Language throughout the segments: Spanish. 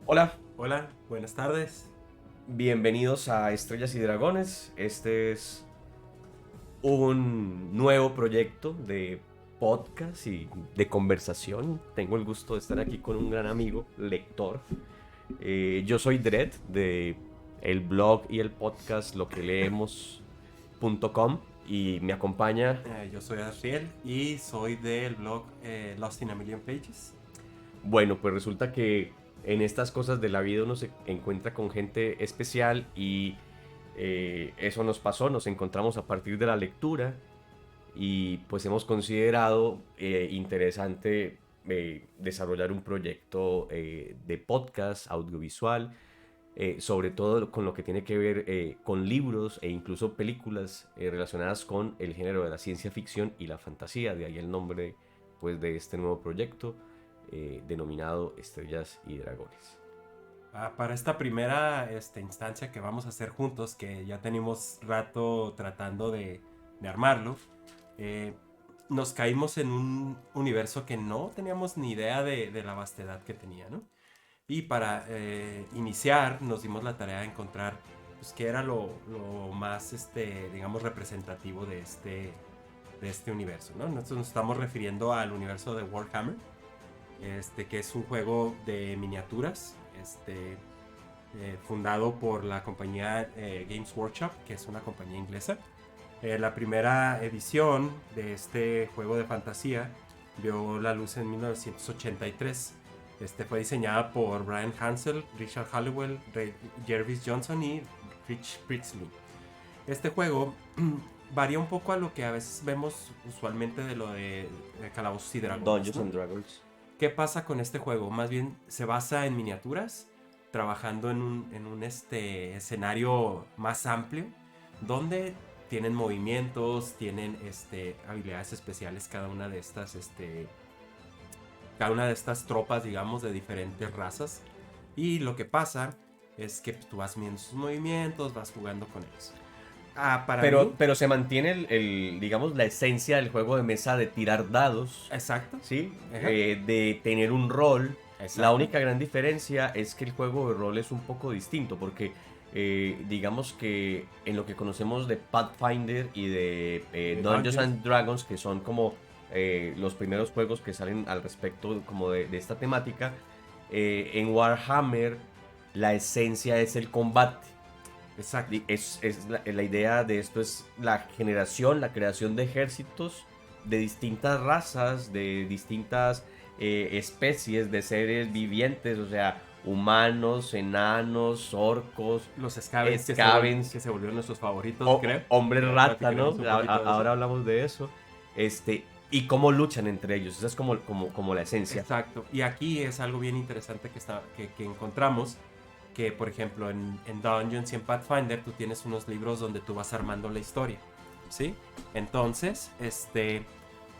Hola, Hola, buenas tardes. bienvenidos a Estrellas y Dragones. Este es un nuevo proyecto de podcast y de conversación. Tengo el gusto de estar aquí con un gran amigo, lector. Yo soy Dredd de el blog y el podcast lo que leemos.com y me acompaña. Yo soy Adriel y soy del blog Lost in a Million Pages. Bueno, pues resulta que en estas cosas de la vida uno se encuentra con gente especial y eso nos pasó, nos encontramos a partir de la lectura y pues hemos considerado interesante desarrollar un proyecto de podcast audiovisual, sobre todo con lo que tiene que ver con libros e incluso películas relacionadas con el género de la ciencia ficción y la fantasía, de ahí el nombre pues de este nuevo proyecto denominado Estrellas y Dragones. Para esta primera instancia que vamos a hacer juntos, que ya tenemos rato tratando de armarlo, eh, nos caímos en un universo que no teníamos ni idea de la vastedad que tenía, ¿no? Y para iniciar nos dimos la tarea de encontrar pues, qué era lo más, digamos, representativo de este universo, ¿no? Nosotros nos estamos refiriendo al universo de Warhammer, que es un juego de miniaturas, fundado por la compañía Games Workshop, que es una compañía inglesa. La primera edición de este juego de fantasía vio la luz en 1983. Fue diseñada por Brian Hansel, Richard Halliwell, Jervis Johnson y Rich Priestley. Este juego varía un poco a lo que a veces vemos usualmente de lo de Calabozos y Dragones, Dungeons ¿no? and Dragons. ¿Qué pasa con este juego? Más bien se basa en miniaturas, trabajando en un escenario más amplio, donde tienen movimientos, tienen habilidades especiales cada una de estas tropas, digamos, de diferentes razas. Y lo que pasa es que tú vas viendo sus movimientos, vas jugando con ellos. Para mí, Pero se mantiene digamos, la esencia del juego de mesa de tirar dados, exacto. ¿sí? Ajá, De tener un rol. La exacto. única gran diferencia es que el juego de rol es un poco distinto, porque digamos que en lo que conocemos de Pathfinder y de Dungeons Dungeons. and Dragons, que son como los primeros juegos que salen al respecto como de esta temática, en Warhammer la esencia es el combate. Exacto. La idea de esto es la generación, la creación de ejércitos de distintas razas, de distintas especies de seres vivientes, o sea, humanos, enanos, orcos, Los Scavens Skavens, que se volvieron nuestros favoritos, creo. hombres Ya rata, platicaremos ¿no? un poquito de eso. Ahora hablamos de eso. Y cómo luchan entre ellos. Esa es como la esencia. Exacto. Y aquí es algo bien interesante que encontramos. Que, por ejemplo, en Dungeons y en Pathfinder tú tienes unos libros donde tú vas armando la historia. ¿Sí? Entonces,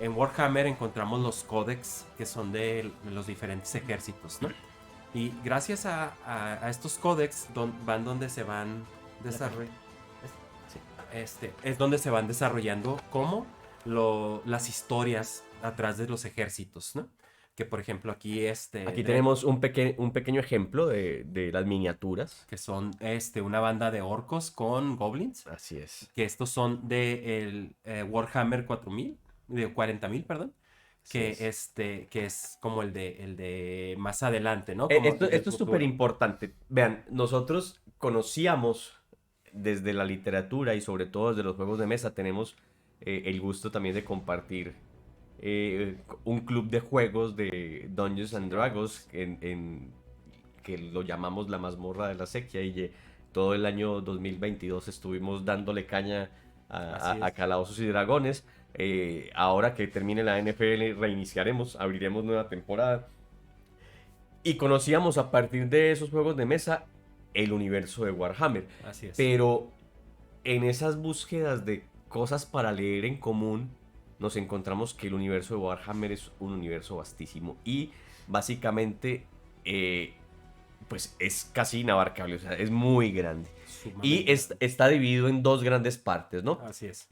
en Warhammer encontramos los códex que son de los diferentes ejércitos, ¿no? Y gracias a estos códex van donde se van desarrollando. Es donde se van desarrollando como las historias atrás de los ejércitos, ¿no? Que por ejemplo aquí Aquí tenemos un pequeño ejemplo de las miniaturas. que son una banda de orcos con goblins, Así es. que estos son de el Warhammer 4000, de 40.000, perdón, Así es. que es como el de más adelante, ¿no? Como del Esto es súper futuro. importante. Vean, nosotros conocíamos desde la literatura y sobre todo desde los juegos de mesa, tenemos el gusto también de compartir un club de juegos de Dungeons and Dragons que lo llamamos la mazmorra de la sequía y todo el año 2022 estuvimos dándole caña Así a es. Calabozos y Dragones. Ahora que termine la NFL reiniciaremos, abriremos nueva temporada. Y conocíamos a partir de esos juegos de mesa el universo de Warhammer. Así es. Pero en esas búsquedas de cosas para leer en común, nos encontramos que el universo de Warhammer es un universo vastísimo y básicamente pues es casi inabarcable, o sea, es muy grande. Y Sumamente. está dividido en dos grandes partes, ¿no? Así es.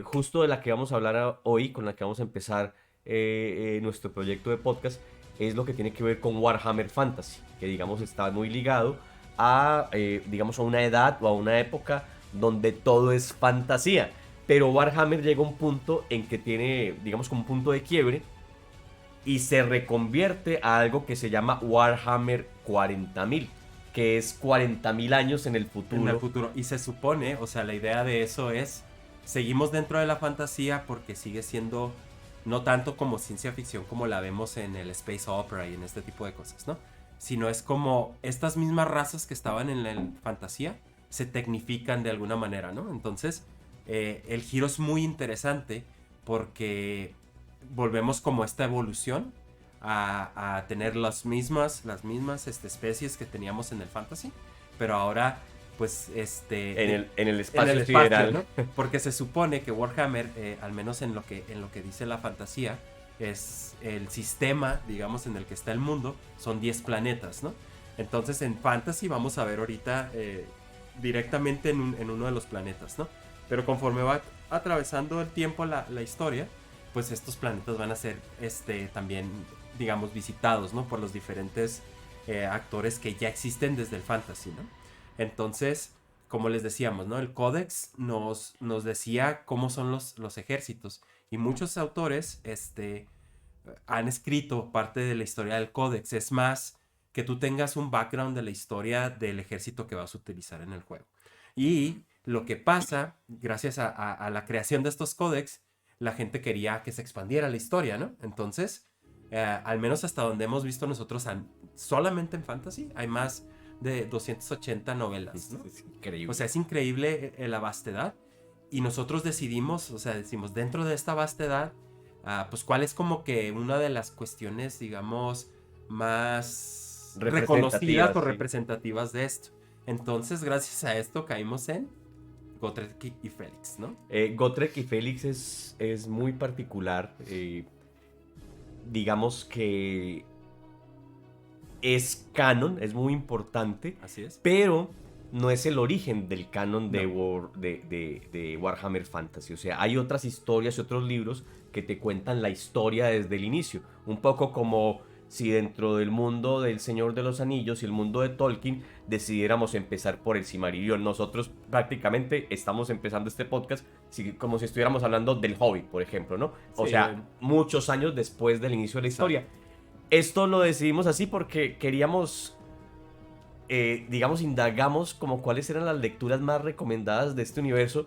Justo de la que vamos a hablar hoy, con la que vamos a empezar nuestro proyecto de podcast, es lo que tiene que ver con Warhammer Fantasy, que digamos está muy ligado a, digamos, a una edad o a una época donde todo es fantasía. Pero Warhammer llega a un punto en que tiene, digamos, como un punto de quiebre y se reconvierte a algo que se llama Warhammer 40.000, que es 40.000 años en el futuro. En el futuro. Y se supone, o sea, la idea de eso es, seguimos dentro de la fantasía porque sigue siendo no tanto como ciencia ficción como la vemos en el space opera y en este tipo de cosas, ¿no? Sino es como estas mismas razas que estaban en la fantasía se tecnifican de alguna manera, ¿no? Entonces, el giro es muy interesante porque volvemos como esta evolución a tener las mismas especies que teníamos en el fantasy, pero ahora pues en el espacio sideral, ¿no? Porque se supone que Warhammer, al menos en lo que dice la fantasía, es el sistema, digamos, en el que está el mundo, son 10 planetas, ¿no? Entonces en fantasy vamos a ver ahorita directamente en uno de los planetas, ¿no? Pero conforme va atravesando el tiempo la historia, pues estos planetas van a ser también, digamos, visitados, ¿no? Por los diferentes actores que ya existen desde el fantasy, ¿no? Entonces, como les decíamos, ¿no? El códex nos decía cómo son los ejércitos. Y muchos autores han escrito parte de la historia del códex. Es más, que tú tengas un background de la historia del ejército que vas a utilizar en el juego. Y lo que pasa, gracias a la creación de estos códex, la gente quería que se expandiera la historia, ¿no? Entonces, al menos hasta donde hemos visto nosotros, solamente en fantasy, hay más de 280 novelas, ¿no? Es increíble. O sea, es increíble la vastedad. Y nosotros decidimos, o sea, decimos, dentro de esta vastedad, pues cuál es como que una de las cuestiones, digamos, más reconocidas o representativas de esto. Entonces, gracias a esto caímos en Gotrek y Félix, ¿no? Gotrek y Félix es muy particular. Digamos que es canon, es muy importante. Así es. Pero no es el origen del canon de Warhammer Fantasy. O sea, hay otras historias y otros libros que te cuentan la historia desde el inicio. Un poco como si dentro del mundo del Señor de los Anillos y el mundo de Tolkien decidiéramos empezar por el Silmarillion. Nosotros prácticamente estamos empezando este podcast como si estuviéramos hablando del Hobbit, por ejemplo, ¿no? O sea, muchos años después del inicio de la historia. Esto lo decidimos así porque queríamos, digamos, indagamos como cuáles eran las lecturas más recomendadas de este universo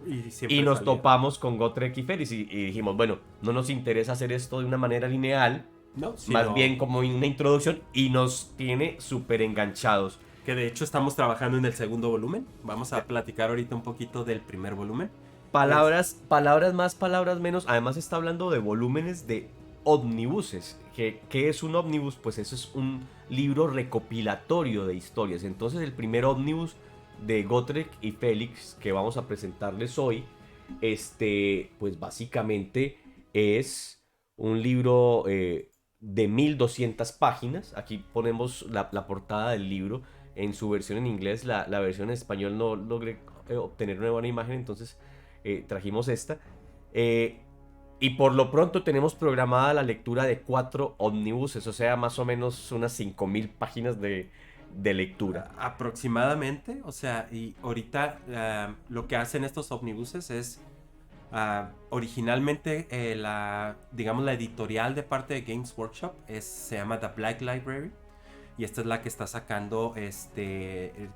y nos topamos con Gotrek y Félix y dijimos, bueno, no nos interesa hacer esto de una manera lineal, más bien como una introducción, y nos tiene súper enganchados. Que de hecho estamos trabajando en el segundo volumen. Vamos a platicar ahorita un poquito del primer volumen. Palabras más, palabras menos. Además está hablando de volúmenes de ómnibuses. ¿Qué es un ómnibus? Pues eso es un libro recopilatorio de historias. Entonces el primer ómnibus de Gotrek y Félix que vamos a presentarles hoy, pues básicamente es un libro de 1200 páginas. Aquí ponemos la portada del libro en su versión en inglés. La versión en español no logré obtener una buena imagen, entonces trajimos esta. Y por lo pronto tenemos programada la lectura de 4 ómnibuses, o sea, más o menos unas 5000 páginas de lectura. Aproximadamente, o sea, y ahorita lo que hacen estos ómnibuses es, originalmente digamos la editorial de parte de Games Workshop se llama The Black Library, y esta es la que está sacando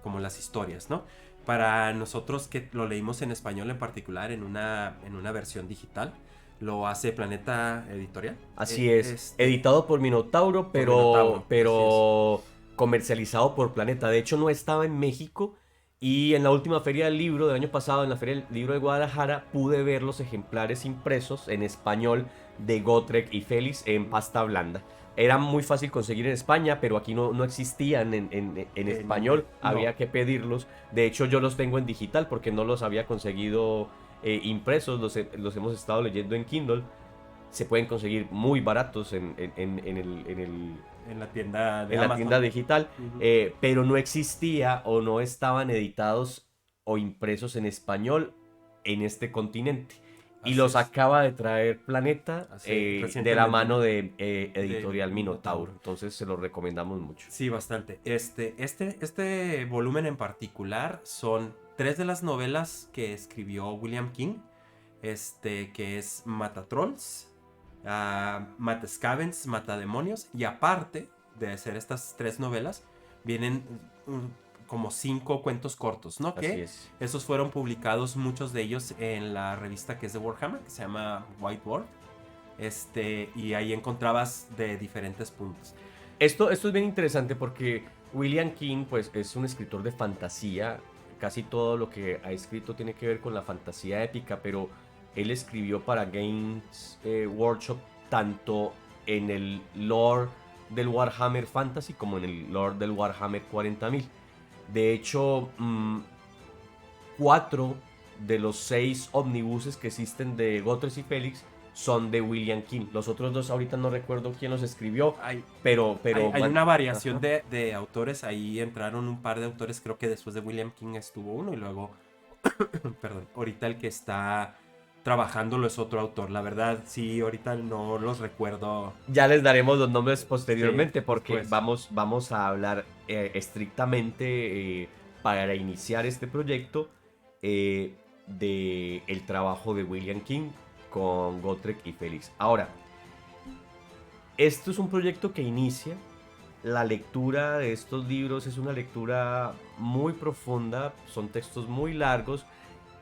como las historias, ¿no? Para nosotros que lo leímos en español en particular, en una versión digital, lo hace Planeta Editorial. Así es, editado por Minotauro, pero comercializado por Planeta. De hecho, no estaba en México, y en la última feria del libro del año pasado, en la feria del libro de Guadalajara, pude ver los ejemplares impresos en español de Gotrek y Félix en pasta blanda. Era muy fácil conseguir en España, pero aquí no existían en español, había que pedirlos. De hecho, yo los tengo en digital porque no los había conseguido impresos, los hemos estado leyendo en Kindle. Se pueden conseguir muy baratos en la tienda de en la tienda digital, pero no existía o no estaban editados o impresos en español en este continente. Y los acaba de traer Planeta de la mano de Editorial Minotauro. Entonces se los recomendamos mucho. Sí, bastante. Este volumen en particular son 3 de las novelas que escribió William King. Que es Matatrolls, Matascavens, Matademonios. Y aparte de hacer estas 3 novelas, vienen como 5 cuentos cortos, ¿no? Así Que es. esos fueron publicados, muchos de ellos, en la revista que es de Warhammer, que se llama White Dwarf. Y ahí encontrabas de diferentes puntos. Esto es bien interesante porque William King, pues, es un escritor de fantasía. Casi todo lo que ha escrito tiene que ver con la fantasía épica, pero él escribió para Games Workshop tanto en el lore del Warhammer Fantasy como en el lore del Warhammer 40.000. De hecho, 4 de los 6 omnibuses que existen de Gotrek y Félix son de William King. Los otros 2 ahorita no recuerdo quién los escribió, pero hay una variación de autores. Ahí entraron un par de autores. Creo que después de William King estuvo uno y luego perdón, ahorita el que está trabajándolo es otro autor. La verdad, sí, ahorita no los recuerdo. Ya les daremos los nombres posteriormente, sí, porque después. vamos a hablar estrictamente para iniciar este proyecto de el trabajo de William King con Gotrek y Félix. Ahora, esto es un proyecto que inicia. La lectura de estos libros es una lectura muy profunda, son textos muy largos.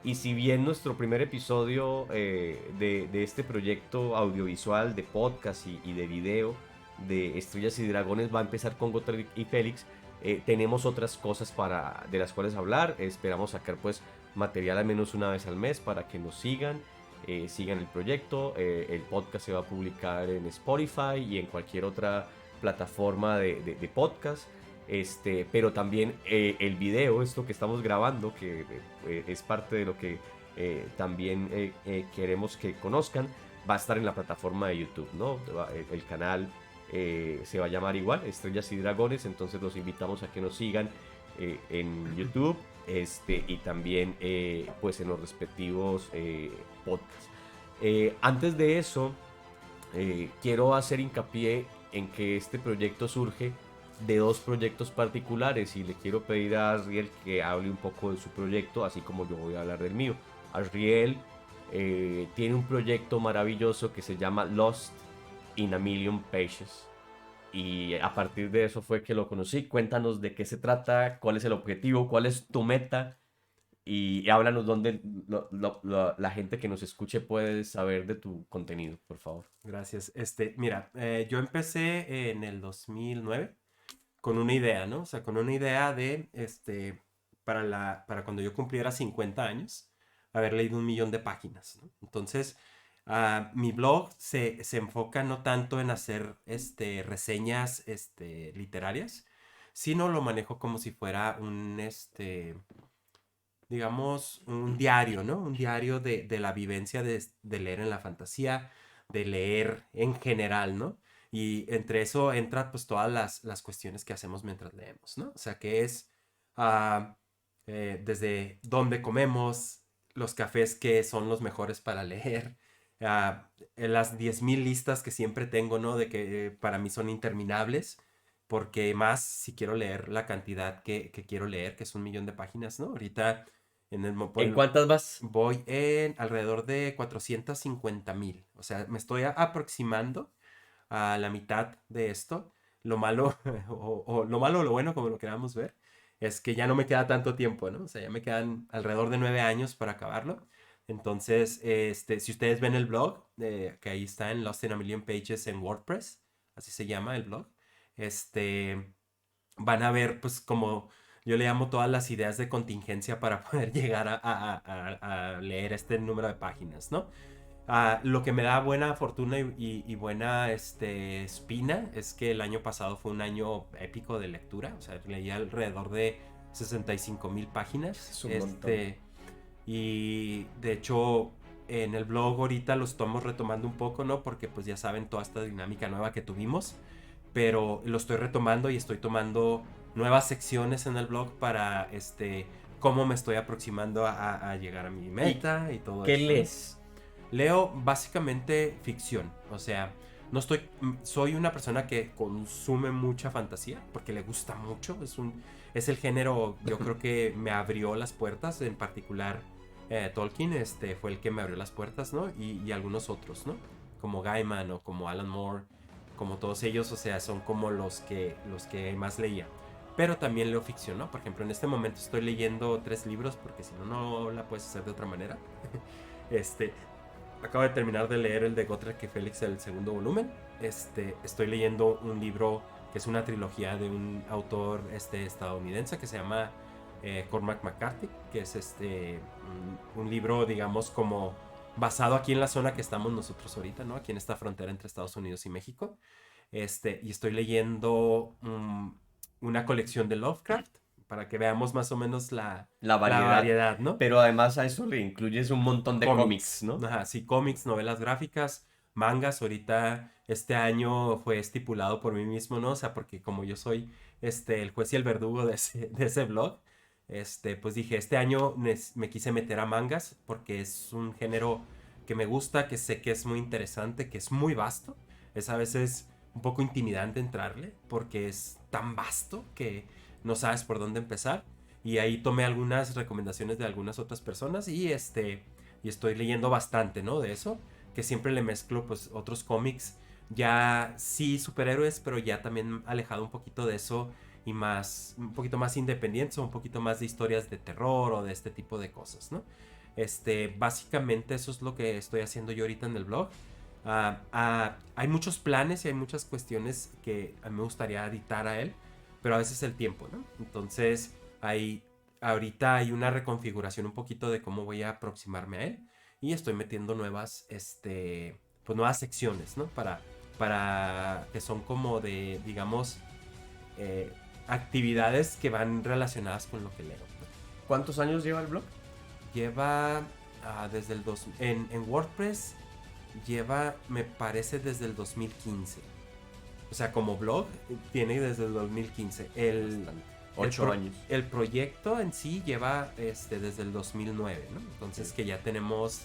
Y si bien nuestro primer episodio de este proyecto audiovisual, de podcast y de video de Estrellas y Dragones va a empezar con Gotrek y Félix, tenemos otras cosas de las cuales hablar. Esperamos sacar pues material al menos una vez al mes para que nos sigan el proyecto. El podcast se va a publicar en Spotify y en cualquier otra plataforma de podcast. Pero también el video, esto que estamos grabando, que es parte de lo que también queremos que conozcan, va a estar en la plataforma de YouTube, ¿no? El canal se va a llamar igual, Estrellas y Dragones. Entonces los invitamos a que nos sigan en YouTube y también pues en los respectivos podcasts. Antes de eso, quiero hacer hincapié en que este proyecto surge de 2 proyectos particulares y le quiero pedir a Asriel que hable un poco de su proyecto, así como yo voy a hablar del mío. Asriel tiene un proyecto maravilloso que se llama Lost in a Million Pages y a partir de eso fue que lo conocí. Cuéntanos de qué se trata, cuál es el objetivo, cuál es tu meta y háblanos dónde la gente que nos escuche puede saber de tu contenido, por favor. Gracias. Mira, yo empecé en el 2009 con una idea, ¿no? O sea, con una idea de, para cuando yo cumpliera 50 años, haber leído 1.000.000 de páginas, ¿no? Entonces, mi blog se enfoca no tanto en hacer, reseñas, literarias, sino lo manejo como si fuera digamos, un diario, ¿no? Un diario de la vivencia de leer en la fantasía, de leer en general, ¿no? Y entre eso entra pues todas las cuestiones que hacemos mientras leemos, ¿no? O sea, que es desde dónde comemos, los cafés que son los mejores para leer, en las 10.000 listas que siempre tengo, ¿no? De que para mí son interminables, porque más si quiero leer la cantidad que quiero leer, que es 1.000.000 de páginas, ¿no? Ahorita ¿En cuántas vas? voy en alrededor de 450.000. O sea, me estoy aproximando a la mitad de esto. Lo malo, o lo malo o lo bueno, como lo queramos ver, es que ya no me queda tanto tiempo, ¿no? O sea, ya me quedan alrededor de 9 años para acabarlo. Entonces, si ustedes ven el blog, que ahí está en Lost in a Million Pages en WordPress, así se llama el blog, van a ver, pues, como yo le llamo todas las ideas de contingencia para poder llegar a leer este número de páginas, ¿no? Lo que me da buena fortuna y buena espina es que el año pasado fue un año épico de lectura. O sea, leí alrededor de 65.000 páginas. Es un montón. Y de hecho, en el blog ahorita lo estamos retomando un poco, ¿no? Porque pues ya saben toda esta dinámica nueva que tuvimos. Pero lo estoy retomando y estoy tomando nuevas secciones en el blog para cómo me estoy aproximando a llegar a mi meta y todo ¿Qué eso, ¿no? lees? Leo básicamente ficción, o sea, no estoy, soy una persona que consume mucha fantasía porque le gusta mucho, es el género, yo creo que me abrió las puertas, en particular Tolkien, fue el que me abrió las puertas, ¿no? Y algunos otros, ¿no? Como Gaiman o como Alan Moore, como todos ellos, o sea, son como los que más leía. Pero también leo ficción, ¿no? Por ejemplo, en este momento estoy leyendo 3 libros porque si no, no la puedes hacer de otra manera. Este, Acabo de terminar de leer el de Gotrek y Félix, el segundo volumen. Estoy leyendo un libro que es una trilogía de un autor estadounidense que se llama Cormac McCarthy, que es un libro, digamos, como basado aquí en la zona que estamos nosotros ahorita, ¿no? Aquí en esta frontera entre Estados Unidos y México. Y estoy leyendo una colección de Lovecraft para que veamos más o menos La la variedad. variedad, ¿no? Pero además a eso le incluyes un montón de cómics, ¿no? Ajá, sí, cómics, novelas gráficas, mangas. Ahorita este año fue estipulado por mí mismo, ¿no? O sea, porque como yo soy el juez y el verdugo de ese blog, pues dije, este año me quise meter a mangas porque es un género que me gusta, que sé que es muy interesante, que es muy vasto. Es a veces un poco intimidante entrarle porque es tan vasto que no sabes por dónde empezar. Y ahí tomé algunas recomendaciones de algunas otras personas y estoy leyendo bastante, ¿no? De eso, que siempre le mezclo pues otros cómics, ya sí superhéroes, pero ya también alejado un poquito de eso y un poquito más independientes o un poquito más de historias de terror o de este tipo de cosas, ¿no? Básicamente eso es lo que estoy haciendo yo ahorita en el blog. Hay muchos planes y hay muchas cuestiones que a mí me gustaría editar a él, pero a veces el tiempo, ¿no? Entonces, hay, ahorita hay una reconfiguración un poquito de cómo voy a aproximarme a él y estoy metiendo pues nuevas secciones, ¿no? Para que son como de, digamos, eh, actividades que van relacionadas con lo que leo, ¿no? ¿Cuántos años lleva el blog? Lleva desde en WordPress lleva, me parece, desde el 2015. O sea, como blog tiene desde el 2015. Bastante. 8 años. El proyecto en sí lleva desde el 2009, ¿no? Entonces que ya tenemos,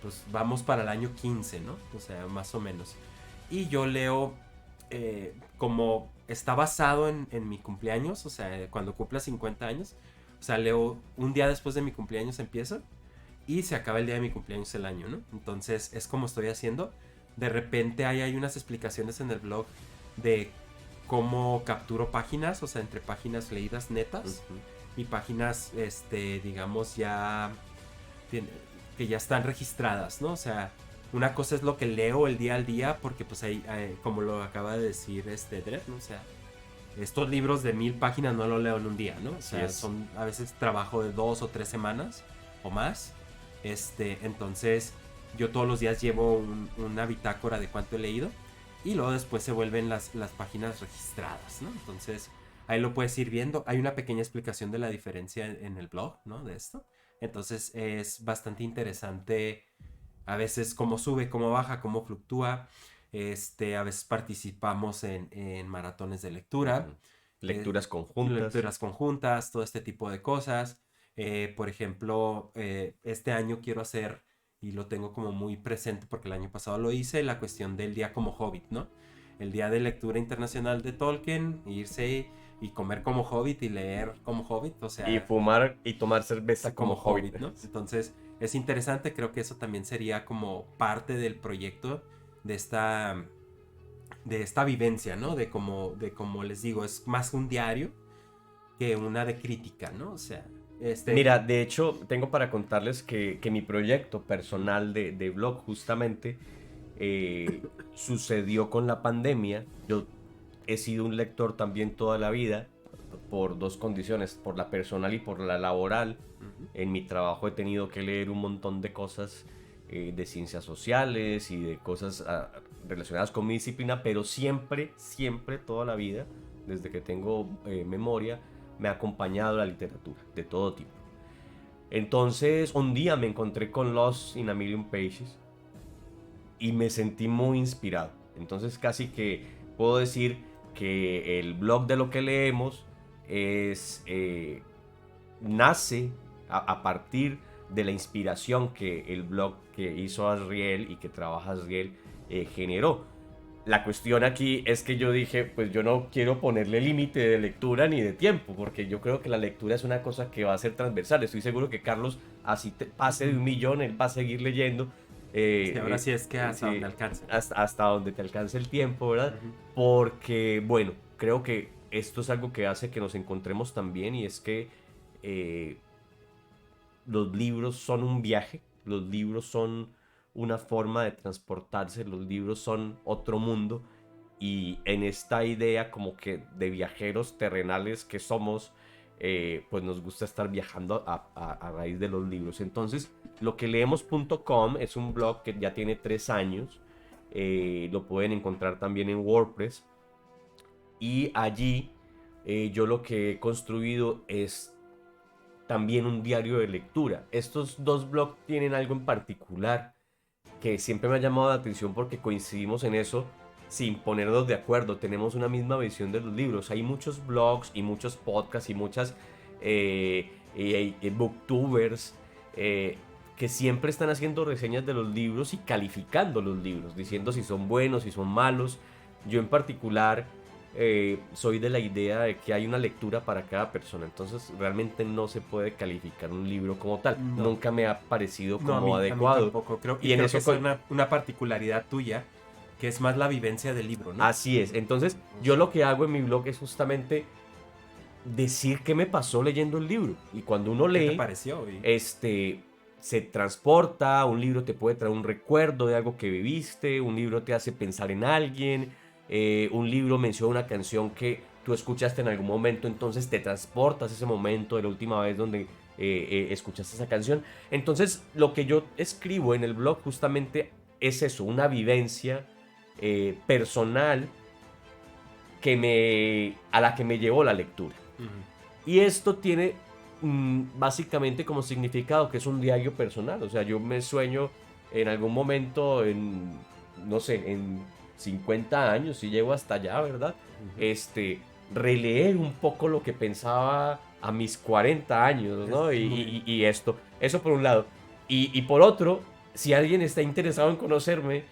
pues vamos para el año 15, ¿no? O sea, más o menos. Y yo leo, como está basado en mi cumpleaños, o sea, cuando cumpla 50 años, o sea, leo un día después de mi cumpleaños empiezo y se acaba el día de mi cumpleaños el año, ¿no? Entonces es como estoy haciendo. De repente hay unas explicaciones en el blog de cómo capturo páginas, o sea, entre páginas leídas netas y páginas, digamos, que ya están registradas, ¿no? O sea, una cosa es lo que leo el día al día, porque pues ahí, como lo acaba de decir Dredd, ¿no? O sea, estos libros de 1000 páginas no los leo en un día, ¿no? O sea, son a veces trabajo de 2 o 3 semanas o más. Entonces, yo todos los días llevo una bitácora de cuánto he leído y luego después se vuelven las páginas registradas, ¿no? Entonces, ahí lo puedes ir viendo. Hay una pequeña explicación de la diferencia en el blog, ¿no? De esto. Entonces, es bastante interesante a veces cómo sube, cómo baja, cómo fluctúa. A veces participamos en maratones de lectura, Lecturas conjuntas. lecturas conjuntas, todo este tipo de cosas. Por ejemplo, este año quiero hacer, y lo tengo como muy presente porque el año pasado lo hice, la cuestión del día como hobbit, ¿no? El día de lectura internacional de Tolkien, irse y comer como hobbit y leer como hobbit, o sea... Y fumar y tomar cerveza como hobbit, ¿no? Entonces, es interesante, creo que eso también sería como parte del proyecto de esta vivencia, ¿no? De como les digo, es más un diario que una de crítica, ¿no? O sea, Mira, de hecho, tengo para contarles que mi proyecto personal de blog justamente sucedió con la pandemia. Yo he sido un lector también toda la vida por dos condiciones, por la personal y por la laboral. En mi trabajo he tenido que leer un montón de cosas de ciencias sociales y de cosas relacionadas con mi disciplina, pero siempre, siempre, toda la vida, desde que tengo memoria, me ha acompañado la literatura de todo tipo. Entonces, un día me encontré con Lost in a Million Pages y me sentí muy inspirado. Entonces, casi que puedo decir que el blog de lo que leemos nace a partir de la inspiración que el blog que hizo Asriel y que trabaja Asriel generó. La cuestión aquí es que yo dije, pues yo no quiero ponerle límite de lectura ni de tiempo, porque yo creo que la lectura es una cosa que va a ser transversal. Estoy seguro que Carlos, así te pase de 1.000.000, él va a seguir leyendo. Sí, ahora sí es que hasta donde alcance. Hasta donde te alcance el tiempo, ¿verdad? Porque, bueno, creo que esto es algo que hace que nos encontremos también, y es que los libros son un viaje, los libros son una forma de transportarse, los libros son otro mundo, y en esta idea como que de viajeros terrenales que somos, pues nos gusta estar viajando a raíz de los libros. Entonces, lo que leemos.com es un blog que ya tiene 3 años, lo pueden encontrar también en WordPress, y allí yo lo que he construido es también un diario de lectura. Estos dos blogs tienen algo en particular que siempre me ha llamado la atención porque coincidimos en eso sin ponernos de acuerdo. Tenemos una misma visión de los libros. Hay muchos blogs y muchos podcasts y muchas booktubers que siempre están haciendo reseñas de los libros y calificando los libros, diciendo si son buenos, si son malos. Yo en particular soy de la idea de que hay una lectura para cada persona, entonces realmente no se puede calificar un libro como tal. No. Nunca me ha parecido como a mí adecuado. tampoco. Creo, Y en creo eso que es una particularidad tuya, que es más la vivencia del libro, ¿no? Así es. Entonces, yo lo que hago en mi blog es justamente decir qué me pasó leyendo el libro. Y cuando uno ¿Qué te lee, pareció? se transporta, un libro te puede traer un recuerdo de algo que viviste, un libro te hace pensar en alguien, un libro menciona una canción que tú escuchaste en algún momento, entonces te transportas a ese momento de la última vez donde escuchaste esa canción. Entonces, lo que yo escribo en el blog justamente es eso, una vivencia personal a la que me llevó la lectura. Y esto tiene básicamente como significado que es un diario personal. O sea, yo me sueño en algún momento, no sé, en 50 años, si llego hasta allá, ¿verdad? Releer un poco lo que pensaba a mis 40 años, ¿no? Y eso por un lado. Y por otro, si alguien está interesado en conocerme,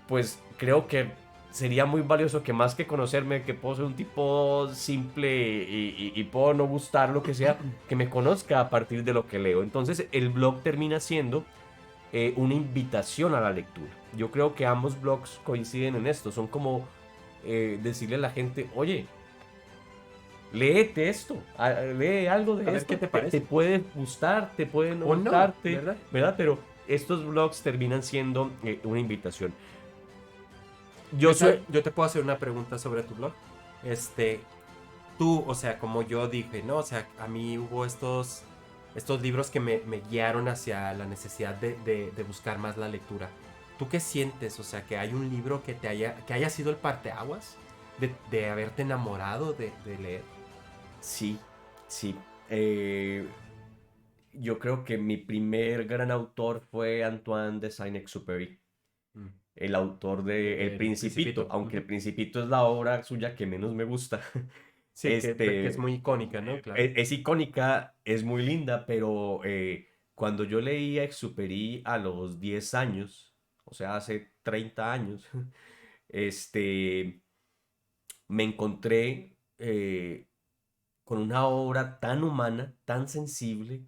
pues creo que sería muy valioso que, más que conocerme, que puedo ser un tipo simple y puedo no gustar lo que sea, que me conozca a partir de lo que leo. Entonces el blog termina siendo una invitación a la lectura. Yo creo que ambos blogs coinciden en esto. Son como decirle a la gente, oye, léete esto, lee algo de A ver esto, qué te parece. te puede gustar, te puede no O no, gustarte, ¿verdad? Pero estos blogs terminan siendo una invitación. Yo te puedo hacer una pregunta sobre tu blog. Tú, o sea, como yo dije, ¿no? O sea, a mí hubo estos libros que me guiaron hacia la necesidad de buscar más la lectura. ¿Tú qué sientes? O sea, que hay un libro que haya sido el parteaguas de haberte enamorado de leer. Sí, sí. Yo creo que mi primer gran autor fue Antoine de Saint-Exupéry, el autor de El Principito, aunque El Principito es la obra suya que menos me gusta. Sí, que es muy icónica, ¿no? Claro. Es icónica, es muy linda, pero cuando yo leí a Exupéry a los 10 años, o sea, hace 30 años, este, me encontré con una obra tan humana, tan sensible,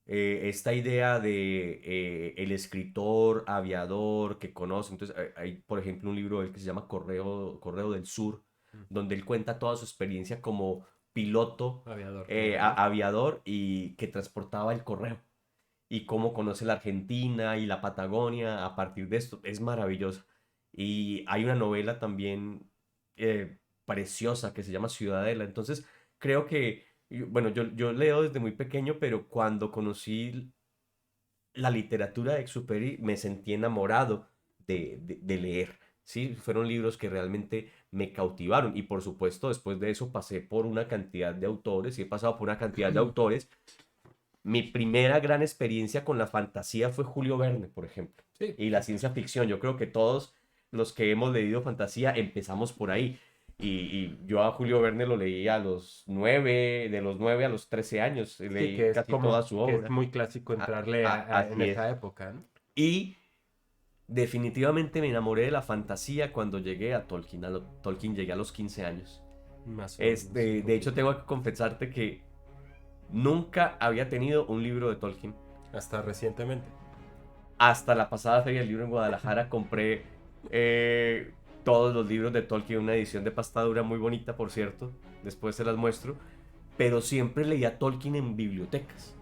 esta idea de el escritor aviador que conoce. Entonces, hay, por ejemplo, un libro de él que se llama Correo del Sur, donde él cuenta toda su experiencia como piloto aviador y que transportaba el correo, y cómo conoce la Argentina y la Patagonia a partir de esto. Es maravilloso. Y hay una novela también preciosa que se llama Ciudadela. Entonces, creo que, bueno, yo leo desde muy pequeño, pero cuando conocí la literatura de Exupéry me sentí enamorado de leer. Sí, fueron libros que realmente me cautivaron, y por supuesto después de eso pasé por una cantidad de autores y he pasado por una cantidad de autores. Mi primera gran experiencia con la fantasía fue Julio Verne, por ejemplo, Sí. y la ciencia ficción. Yo creo que todos los que hemos leído fantasía empezamos por ahí. Y yo a Julio Verne lo leí a los 9, de los 9 a los 13 años. Sí, Leí que es casi toda como, su que es obra. muy clásico entrarle en Así es. esa época, ¿no? Y definitivamente me enamoré de la fantasía cuando llegué a Tolkien. Tolkien llegué a los 15 años. Más o menos, un De hecho, poquito. tengo que confesarte que nunca había tenido un libro de Tolkien. Hasta recientemente. Hasta la pasada Feria del Libro en Guadalajara compré todos los libros de Tolkien, una edición de pasta dura muy bonita, por cierto. Después se las muestro. Pero siempre leía Tolkien en bibliotecas.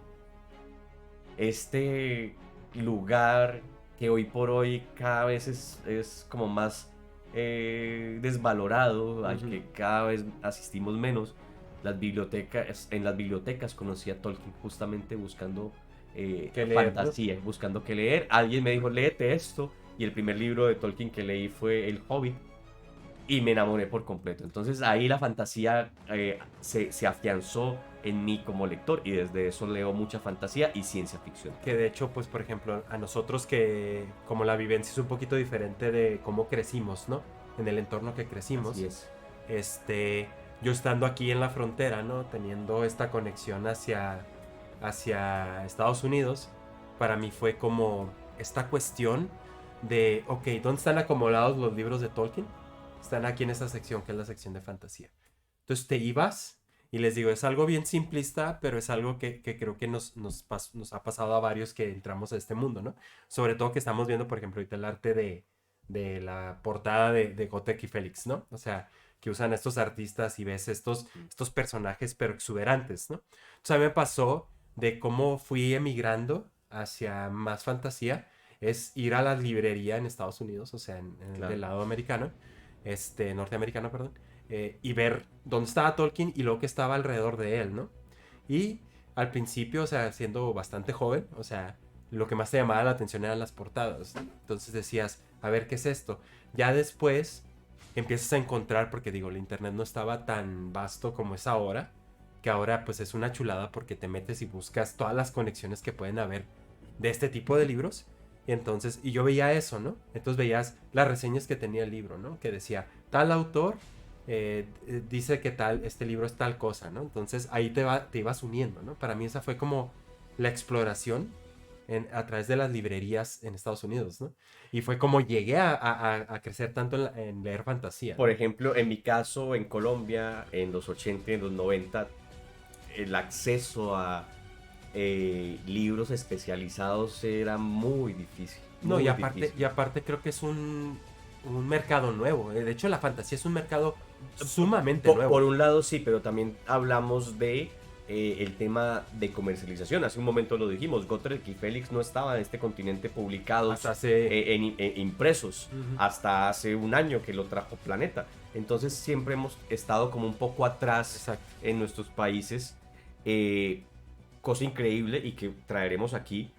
Este lugar que hoy por hoy cada vez es como más desvalorado, al Ujú. que cada vez asistimos menos. En las bibliotecas conocí a Tolkien justamente buscando ¿Qué leer, no? fantasía, buscando qué leer. Alguien me dijo, léete esto, y el primer libro de Tolkien que leí fue El Hobbit, y me enamoré por completo. Entonces ahí la fantasía se afianzó en mí como lector, y desde eso leo mucha fantasía y ciencia ficción. Que de hecho, pues por ejemplo, a nosotros que como la vivencia es un poquito diferente de cómo crecimos, ¿no? En el entorno que crecimos. Así es. Este, yo estando aquí en la frontera, ¿no? Teniendo esta conexión hacia Estados Unidos, para mí fue como esta cuestión de, ok, ¿dónde están acomodados los libros de Tolkien? Están aquí en esta sección, que es la sección de fantasía. Entonces te ibas y les digo, es algo bien simplista, pero es algo que creo que nos ha pasado a varios que entramos a este mundo, ¿no? Sobre todo que estamos viendo, por ejemplo, ahorita el arte de la portada de Gotek y Félix, ¿no? O sea, que usan estos artistas y ves estos personajes pero exuberantes, ¿no? Entonces a mí me pasó de cómo fui emigrando hacia más fantasía, es ir a la librería en Estados Unidos, o sea, del Claro. lado americano, norteamericano, perdón, y ver dónde estaba Tolkien y lo que estaba alrededor de él, ¿no? Y al principio, o sea, siendo bastante joven, o sea, lo que más te llamaba la atención eran las portadas, ¿no? Entonces decías, a ver, ¿qué es esto? Ya después empiezas a encontrar, porque digo, el internet no estaba tan vasto como es ahora, que ahora pues es una chulada porque te metes y buscas todas las conexiones que pueden haber de este tipo de libros. Y entonces, y yo veía eso, ¿no? Entonces veías las reseñas que tenía el libro, ¿no? Que decía, tal autor dice que tal, este libro es tal cosa, ¿no? Entonces ahí te ibas uniendo, ¿no? Para mí esa fue como la exploración a través de las librerías en Estados Unidos, ¿no? Y fue como llegué a crecer tanto en leer fantasía, Por ¿no? ejemplo, en mi caso, en Colombia, en los 80 y en los 90, el acceso a libros especializados era muy difícil, No, muy difícil. y aparte creo que es un mercado nuevo. De hecho, la fantasía es un mercado sumamente Por nuevo. un lado sí, pero también hablamos de el tema de comercialización. Hace un momento lo dijimos, Gotrek y Félix no estaban en este continente Hasta publicados, hace... impresos, Ujú. hasta hace un año que lo trajo Planeta. Entonces siempre hemos estado como un poco atrás Exacto. en nuestros países. eh, Cosa increíble y que traeremos aquí.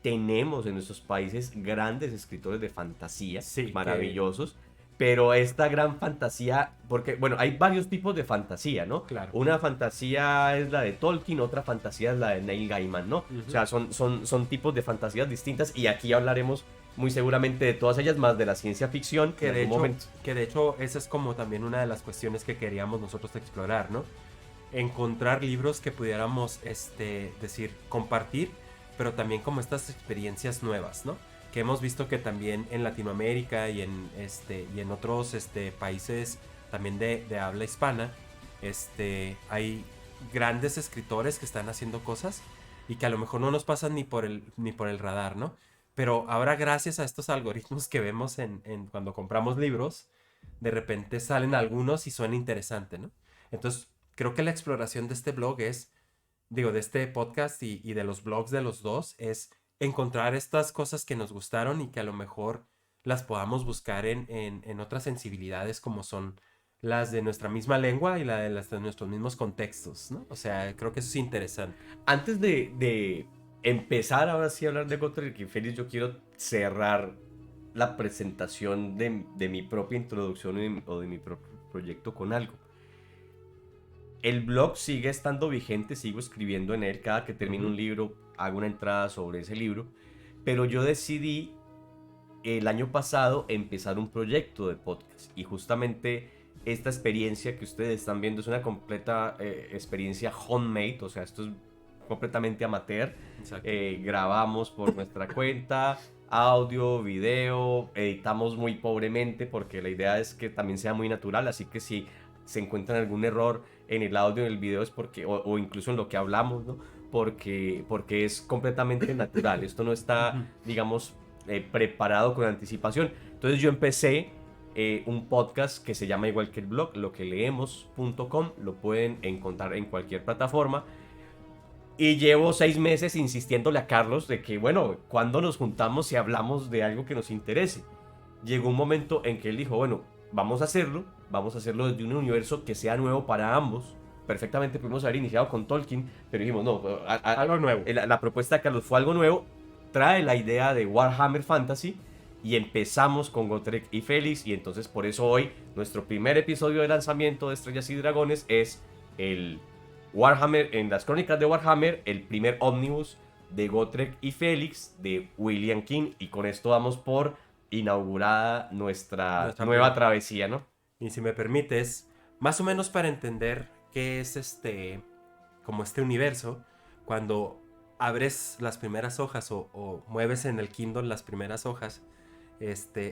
Tenemos en nuestros países grandes escritores de fantasía, Sí, que... maravillosos, pero esta gran fantasía, porque, bueno, hay varios tipos de fantasía, ¿no? Claro. Una fantasía es la de Tolkien, otra fantasía es la de Neil Gaiman, ¿no? O Ujú. sea, son tipos de fantasías distintas, y aquí hablaremos muy seguramente de todas ellas, más de la ciencia ficción en algún momento. Que de hecho esa es como también una de las cuestiones que queríamos nosotros explorar, ¿no? Encontrar libros que pudiéramos, decir, compartir, pero también como estas experiencias nuevas, ¿no? Que hemos visto que también en Latinoamérica y en otros países también de habla hispana, hay grandes escritores que están haciendo cosas y que a lo mejor no nos pasan ni por el radar, ¿no? Pero ahora gracias a estos algoritmos que vemos cuando compramos libros, de repente salen algunos y suena interesante, ¿no? Entonces, creo que la exploración de este blog de este podcast y de los blogs de los dos, es encontrar estas cosas que nos gustaron y que a lo mejor las podamos buscar en otras sensibilidades como son las de nuestra misma lengua y las de nuestros mismos contextos, ¿no? O sea, creo que eso es interesante. Antes de empezar ahora sí a hablar de Gotrek y Félix, yo quiero cerrar la presentación de mi propia introducción o de mi propio proyecto con algo. El blog sigue estando vigente, sigo escribiendo en él. Cada que termino Ujú. un libro, hago una entrada sobre ese libro. Pero yo decidí el año pasado empezar un proyecto de podcast. Y justamente esta experiencia que ustedes están viendo es una completa experiencia homemade, o sea, esto es completamente amateur. Exacto. Grabamos por nuestra cuenta, audio, video, editamos muy pobremente porque la idea es que también sea muy natural, así que si se encuentran algún error en el audio, en el video, es porque, o incluso en lo que hablamos, ¿no? Porque es completamente natural, esto no está, digamos, preparado con anticipación. Entonces yo empecé un podcast que se llama igual que el blog, loqueleemos.com, lo pueden encontrar en cualquier plataforma. Y llevo 6 meses insistiéndole a Carlos de que, bueno, cuando nos juntamos y hablamos de algo que nos interese. Llegó un momento en que él dijo, bueno, vamos a hacerlo desde un universo que sea nuevo para ambos. Perfectamente pudimos haber iniciado con Tolkien, pero dijimos, no, Algo nuevo. la propuesta de Carlos fue algo nuevo, trae la idea de Warhammer Fantasy y empezamos con Gotrek y Félix, y entonces por eso hoy nuestro primer episodio de lanzamiento de Estrellas y Dragones es el Warhammer, en las crónicas de Warhammer, el primer ómnibus de Gotrek y Félix de William King, y con esto damos por inaugurada nuestra nueva travesía, ¿no? Y si me permites, más o menos para entender qué es como este universo, cuando abres las primeras hojas o mueves en el Kindle las primeras hojas,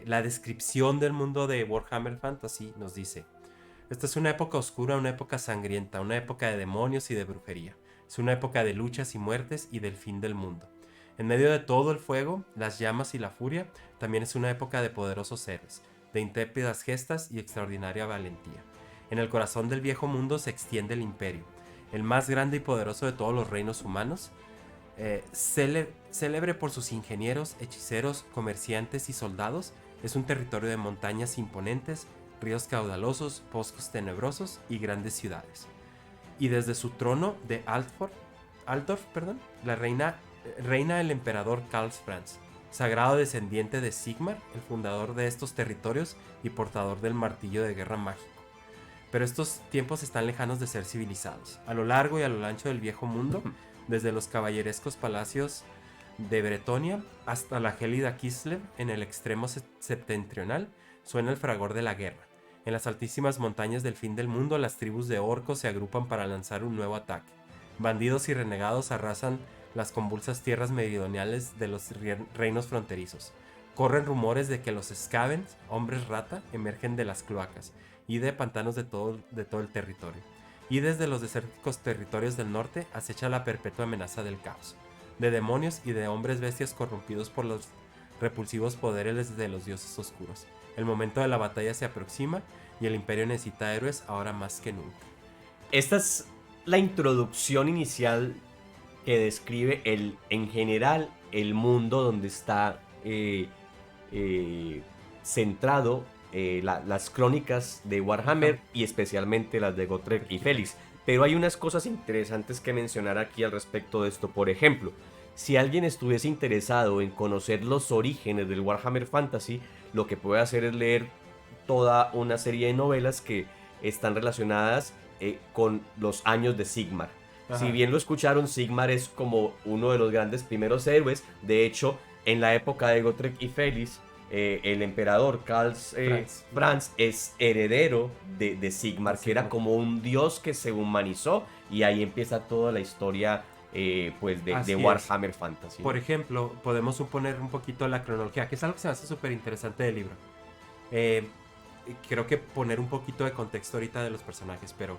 la descripción del mundo de Warhammer Fantasy nos dice: esta es una época oscura, una época sangrienta, una época de demonios y de brujería. Es una época de luchas y muertes y del fin del mundo. En medio de todo el fuego, las llamas y la furia, también es una época de poderosos héroes, de intrépidas gestas y extraordinaria valentía. En el corazón del viejo mundo se extiende el imperio, el más grande y poderoso de todos los reinos humanos, célebre por sus ingenieros, hechiceros, comerciantes y soldados. Es un territorio de montañas imponentes, ríos caudalosos, bosques tenebrosos y grandes ciudades. Y desde su trono de Altdorf, la reina el emperador Karl Franz, sagrado descendiente de Sigmar, el fundador de estos territorios y portador del martillo de guerra mágico. Pero estos tiempos están lejanos de ser civilizados. A lo largo y a lo ancho del viejo mundo, desde los caballerescos palacios de Bretonia hasta la gélida Kislev en el extremo septentrional, suena el fragor de la guerra. En las altísimas montañas del fin del mundo, las tribus de orcos se agrupan para lanzar un nuevo ataque. Bandidos y renegados arrasan las convulsas tierras meridionales de los reinos fronterizos. Corren rumores de que los Skavens, hombres rata, emergen de las cloacas y de pantanos de todo el territorio. Y desde los desérticos territorios del norte acecha la perpetua amenaza del caos, de demonios y de hombres bestias corrompidos por los repulsivos poderes de los dioses oscuros. El momento de la batalla se aproxima y el imperio necesita héroes ahora más que nunca. Esta es la introducción inicial que describe en general el mundo donde está centrado las crónicas de Warhammer y especialmente las de Gotrek y Félix. Pero hay unas cosas interesantes que mencionar aquí al respecto de esto. Por ejemplo, si alguien estuviese interesado en conocer los orígenes del Warhammer Fantasy, lo que puede hacer es leer toda una serie de novelas que están relacionadas con los años de Sigmar. Ajá. Si bien lo escucharon, Sigmar es como uno de los grandes primeros héroes. De hecho, en la época de Gotrek y Félix, el emperador Karl Franz es heredero de Sigmar, que era como un dios que se humanizó, y ahí empieza toda la historia pues de Warhammer Fantasy. Por ejemplo, podemos suponer un poquito la cronología, que es algo que se me hace súper interesante del libro. Creo que poner un poquito de contexto ahorita de los personajes, pero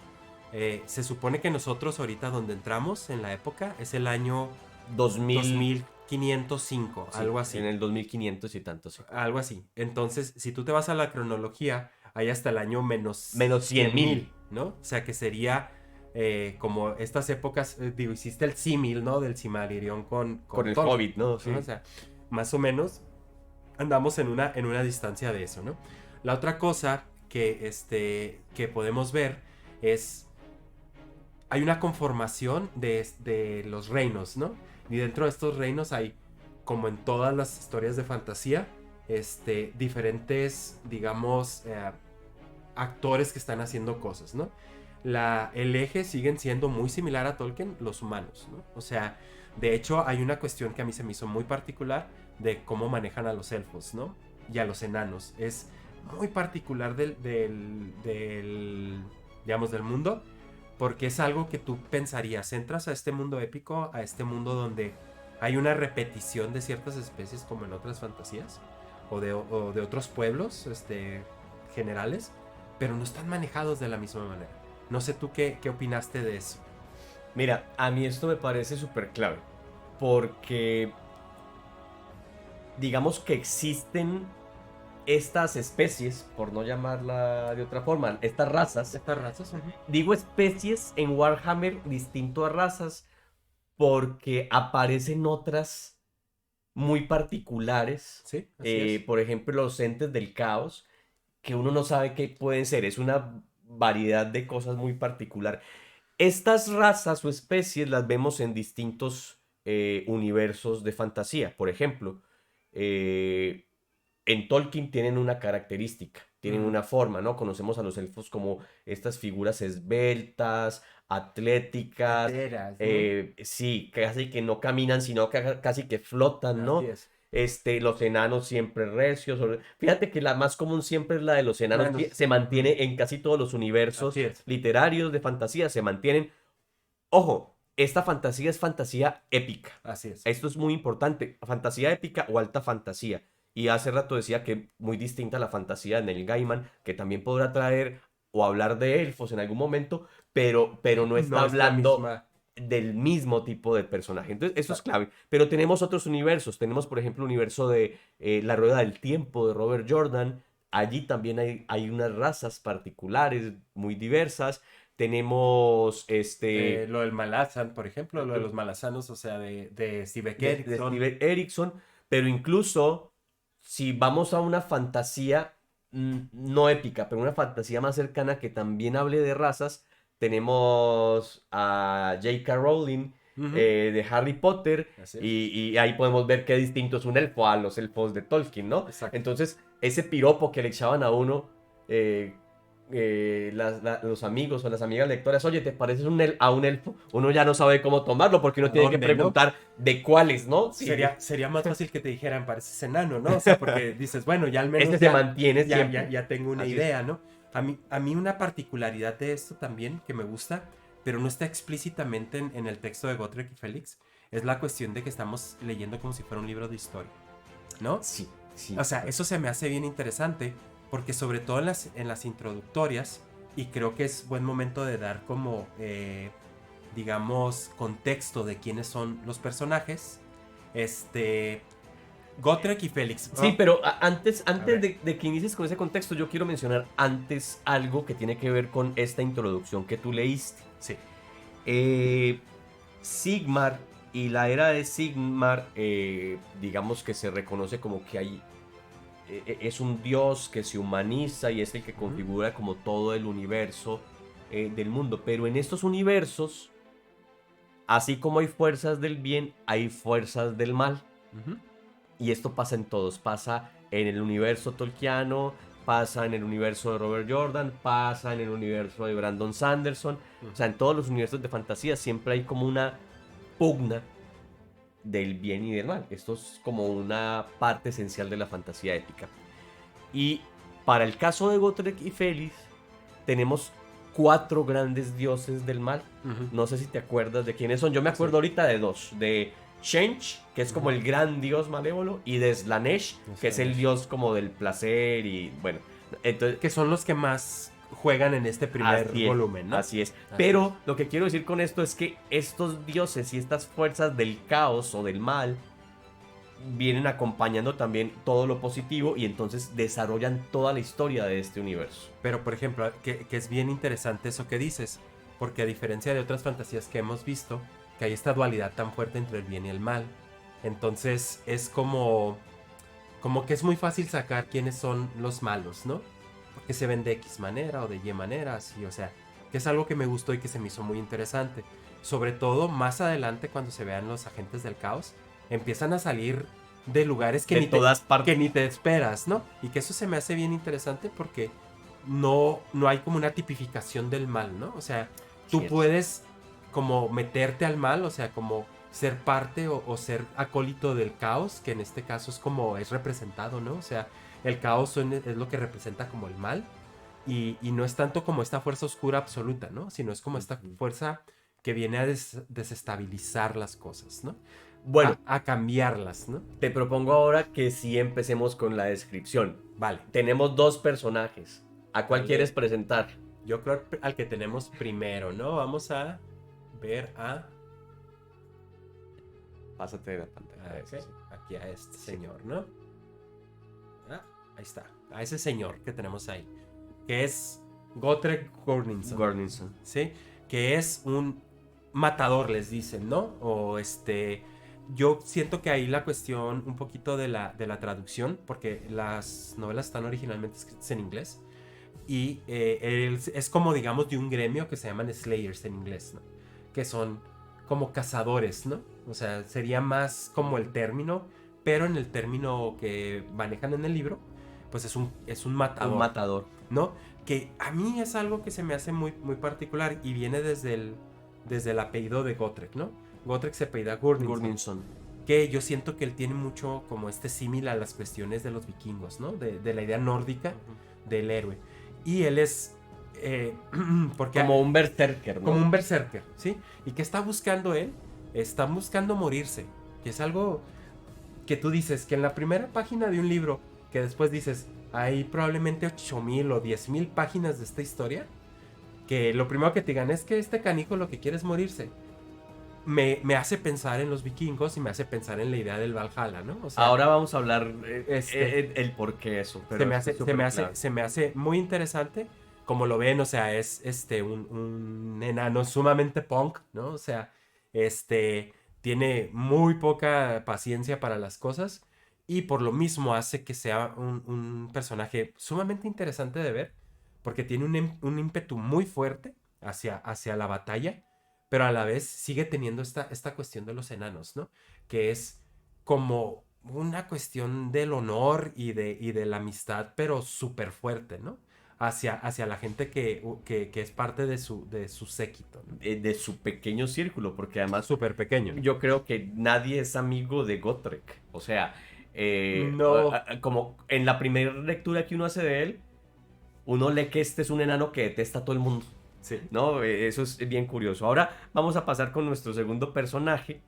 se supone que nosotros ahorita donde entramos en la época es el año 2505, sí, algo así. En el 2500 y tanto, sí. Algo así. Entonces, si tú te vas a la cronología, hay hasta el año menos 100.000, ¿no? O sea, que sería como estas épocas, hiciste el símil, ¿no? Del Silmarillion con el Hobbit, ¿no? Sí. O sea, más o menos andamos en una distancia de eso, ¿no? La otra cosa que podemos ver es, hay una conformación de los reinos, ¿no? Y dentro de estos reinos hay, como en todas las historias de fantasía, diferentes, digamos, actores que están haciendo cosas, ¿no? El eje siguen siendo muy similar a Tolkien, los humanos, ¿no? O sea, de hecho hay una cuestión que a mí se me hizo muy particular de cómo manejan a los elfos, ¿no? Y a los enanos. Es muy particular digamos, del mundo, porque es algo que tú pensarías, entras a este mundo épico, a este mundo donde hay una repetición de ciertas especies como en otras fantasías, o de otros pueblos generales, pero no están manejados de la misma manera. No sé tú qué opinaste de eso. Mira, a mí esto me parece súper clave, porque digamos que existen estas especies, por no llamarla de otra forma, estas razas. Estas razas, Digo especies en Warhammer distinto a razas porque aparecen otras muy particulares. sí, así es. Por ejemplo, los entes del caos, que uno no sabe qué pueden ser. Es una variedad de cosas muy particular. Estas razas o especies las vemos en distintos universos de fantasía. Por ejemplo, eh, en Tolkien tienen una característica, tienen una forma, ¿no? Conocemos a los elfos como estas figuras esbeltas, atléticas, Enteras, ¿no? sí, casi que no caminan, sino que casi que flotan, Así ¿no? es. Los enanos siempre recios. Fíjate que la más común siempre es la de los enanos. Enanos. Se mantiene en casi todos los universos Así es. literarios de fantasía, se mantienen. Ojo, esta fantasía es fantasía épica. Así es. Esto es muy importante. Fantasía épica o alta fantasía. Y hace rato decía que muy distinta a la fantasía de Neil Gaiman, que también podrá traer o hablar de elfos en algún momento, pero no está No es la hablando misma. del mismo tipo de personaje. Entonces, eso es Exacto. clave. Pero tenemos otros universos. Tenemos, por ejemplo, el universo de La Rueda del Tiempo de Robert Jordan. Allí también hay unas razas particulares muy diversas. Tenemos Lo del Malazan, por ejemplo, lo de los malasanos, o sea, de Steve de Erickson. Steve Erickson, pero incluso si vamos a una fantasía no épica, pero una fantasía más cercana que también hable de razas, tenemos a J.K. Rowling Ujú. de Harry Potter Así es. y ahí podemos ver qué distinto es un elfo a los elfos de Tolkien, ¿no? Exacto. Entonces, ese piropo que le echaban a uno, los amigos o las amigas lectoras, oye, ¿te pareces a un elfo? Uno ya no sabe cómo tomarlo porque uno ¿A tiene que dónde, no? preguntar de cuáles, ¿no? Sí. Sería más fácil que te dijeran, pareces enano, ¿no? O sea, porque dices, bueno, ya al menos Este se mantiene siempre. ya tengo una Así idea, ¿no? A mí una particularidad de esto también que me gusta, pero no está explícitamente en el texto de Gotrek y Félix, es la cuestión de que estamos leyendo como si fuera un libro de historia, ¿no? Sí, sí. O sea, eso se me hace bien interesante, porque sobre todo en las introductorias, y creo que es buen momento de dar como, digamos, contexto de quiénes son los personajes, Gotrek y Félix. Sí, ¿no? pero antes ver. de que inicies con ese contexto, yo quiero mencionar antes algo que tiene que ver con esta introducción que tú leíste. Sí. Sigmar y la era de Sigmar, digamos que se reconoce como que es un dios que se humaniza y es el que configura como todo el universo del mundo. Pero en estos universos, así como hay fuerzas del bien, hay fuerzas del mal. Ujú. Y esto pasa en todos. Pasa en el universo tolkiano, pasa en el universo de Robert Jordan, pasa en el universo de Brandon Sanderson. O sea, en todos los universos de fantasía siempre hay como una pugna del bien y del mal. Esto es como una parte esencial de la fantasía épica. Y para el caso de Gotrek y Félix, tenemos 4 grandes dioses del mal. Ujú. No sé si te acuerdas de quiénes son. Yo me acuerdo ahorita de 2. De Shench, que es como el gran dios malévolo, y de Slanesh, que es el Slanesh. dios como del placer y bueno. Entonces, Que son los que más juegan en este primer así es, volumen, ¿no? así es. Así Pero lo que quiero decir con esto es que estos dioses y estas fuerzas del caos o del mal vienen acompañando también todo lo positivo y entonces desarrollan toda la historia de este universo. Pero, por ejemplo, que es bien interesante eso que dices, porque a diferencia de otras fantasías que hemos visto, que hay esta dualidad tan fuerte entre el bien y el mal, entonces es como que es muy fácil sacar quiénes son los malos, ¿no? Porque se ven de X manera o de Y manera, así, o sea, que es algo que me gustó y que se me hizo muy interesante. Sobre todo más adelante cuando se vean los agentes del caos, empiezan a salir de lugares De todas partes. que ni te esperas, ¿no? Y que eso se me hace bien interesante porque no hay como una tipificación del mal, ¿no? O sea, tú Así es. puedes como meterte al mal, o sea, como ser parte o ser acólito del caos, que en este caso es como es representado, ¿no? O sea, el caos es lo que representa como el mal y no es tanto como esta fuerza oscura absoluta, ¿no? Sino es como esta fuerza que viene a desestabilizar las cosas, ¿no? Bueno, A cambiarlas, ¿no? te propongo ahora que sí empecemos con la descripción. Vale. Tenemos dos personajes. ¿A cuál Vale. quieres presentar? Yo creo al que tenemos primero, ¿no? Vamos a ver a... Pásate de la pantalla. Ok, aquí a este señor, ¿no? Ah, ahí está. A ese señor que tenemos ahí. Que es Gotrek Gurninson. Gordinson. ¿Sí? Que es un matador, les dicen, ¿no? O yo siento que ahí la cuestión un poquito de la traducción, porque las novelas están originalmente escritas en inglés, y él es como, digamos, de un gremio que se llaman Slayers en inglés, ¿no? Que son como cazadores, ¿no? O sea, sería más como el término, pero en el término que manejan en el libro, pues es un matador. Un matador. ¿No? Que a mí es algo que se me hace muy, muy particular y viene desde el apellido de Gotrek, ¿no? Gotrek se apellida Gurninson. Que yo siento que él tiene mucho como símil a las cuestiones de los vikingos, ¿no? De la idea nórdica del héroe. Y él es... porque como un berserker, ¿no? Como un berserker, ¿sí? ¿Y qué está buscando él? Está buscando morirse. Que es algo que tú dices que en la primera página de un libro, que después dices, hay probablemente 8,000 o 10,000 páginas de esta historia, que lo primero que te digan es que este canijo lo que quiere es morirse. Me hace pensar en los vikingos y me hace pensar en la idea del Valhalla, ¿no? O sea, ahora vamos a hablar el por qué eso. Pero se me hace muy interesante. Como lo ven, o sea, es un enano sumamente punk, ¿no? O sea, tiene muy poca paciencia para las cosas y por lo mismo hace que sea un personaje sumamente interesante de ver porque tiene un ímpetu muy fuerte hacia la batalla, pero a la vez sigue teniendo esta cuestión de los enanos, ¿no? Que es como una cuestión del honor y de la amistad, pero súper fuerte, ¿no? Hacia la gente que es parte de su séquito, ¿no? De su pequeño círculo, porque además Súper pequeño. yo creo que nadie es amigo de Gotrek. O sea, No. como en la primera lectura que uno hace de él, uno lee que este es un enano que detesta a todo el mundo. Sí. ¿No? Eso es bien curioso. Ahora vamos a pasar con nuestro segundo personaje.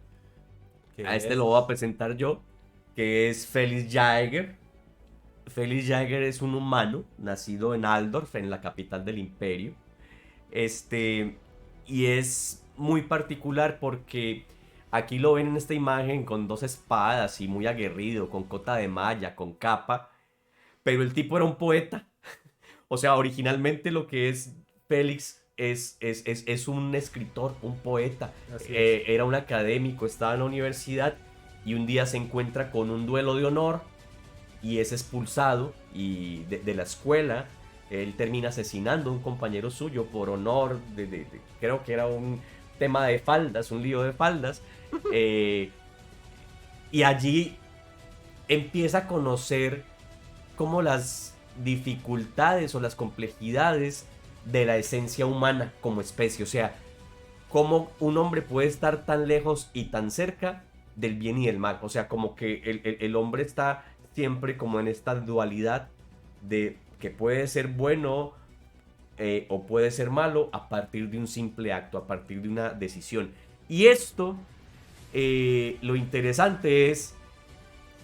A este lo voy a presentar yo, que es Felix Jaeger. Felix Jaeger es un humano nacido en Aldorf, en la capital del imperio. Y es muy particular porque aquí lo ven en esta imagen con dos espadas y muy aguerrido, con cota de malla, con capa. Pero el tipo era un poeta. O sea, originalmente lo que es Félix es un escritor, un poeta. Era un académico, estaba en la universidad y un día se encuentra con un duelo de honor y es expulsado de la escuela. Él termina asesinando a un compañero suyo por honor. Creo que era un tema de faldas, un lío de faldas. Y allí empieza a conocer como las dificultades o las complejidades de la esencia humana como especie. O sea, cómo un hombre puede estar tan lejos y tan cerca del bien y del mal. O sea, como que el hombre está siempre como en esta dualidad de que puede ser bueno o puede ser malo a partir de un simple acto, a partir de una decisión. Y esto, lo interesante es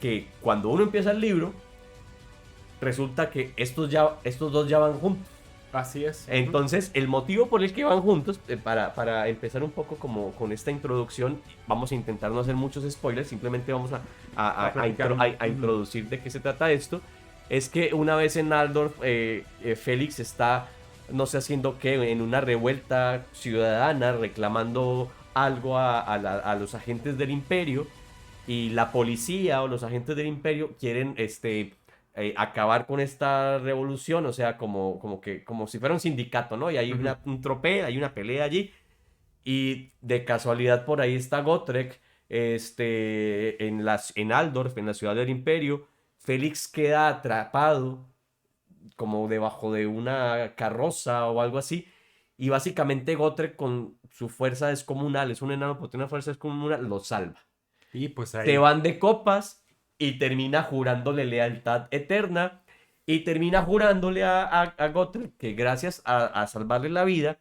que cuando uno empieza el libro, resulta que estos dos ya van juntos. Así es. Entonces, el motivo por el que van juntos, para empezar un poco como con esta introducción, vamos a intentar no hacer muchos spoilers, simplemente vamos a introducir de qué se trata esto. Es que una vez en Aldorf, Félix está, no sé haciendo qué, en una revuelta ciudadana, reclamando algo a los agentes del imperio, y la policía o los agentes del imperio quieren acabar con esta revolución, o sea, como si fuera un sindicato, ¿no? Y hay un tropel, hay una pelea allí, y de casualidad por ahí está Gotrek, en Aldorf, en la ciudad del imperio. Félix queda atrapado como debajo de una carroza o algo así, y básicamente Gotrek con su fuerza descomunal, es un enano pero tiene una fuerza descomunal, lo salva. Y pues ahí... Se van de copas y termina jurándole lealtad eterna y termina jurándole a Gotrek que gracias a salvarle la vida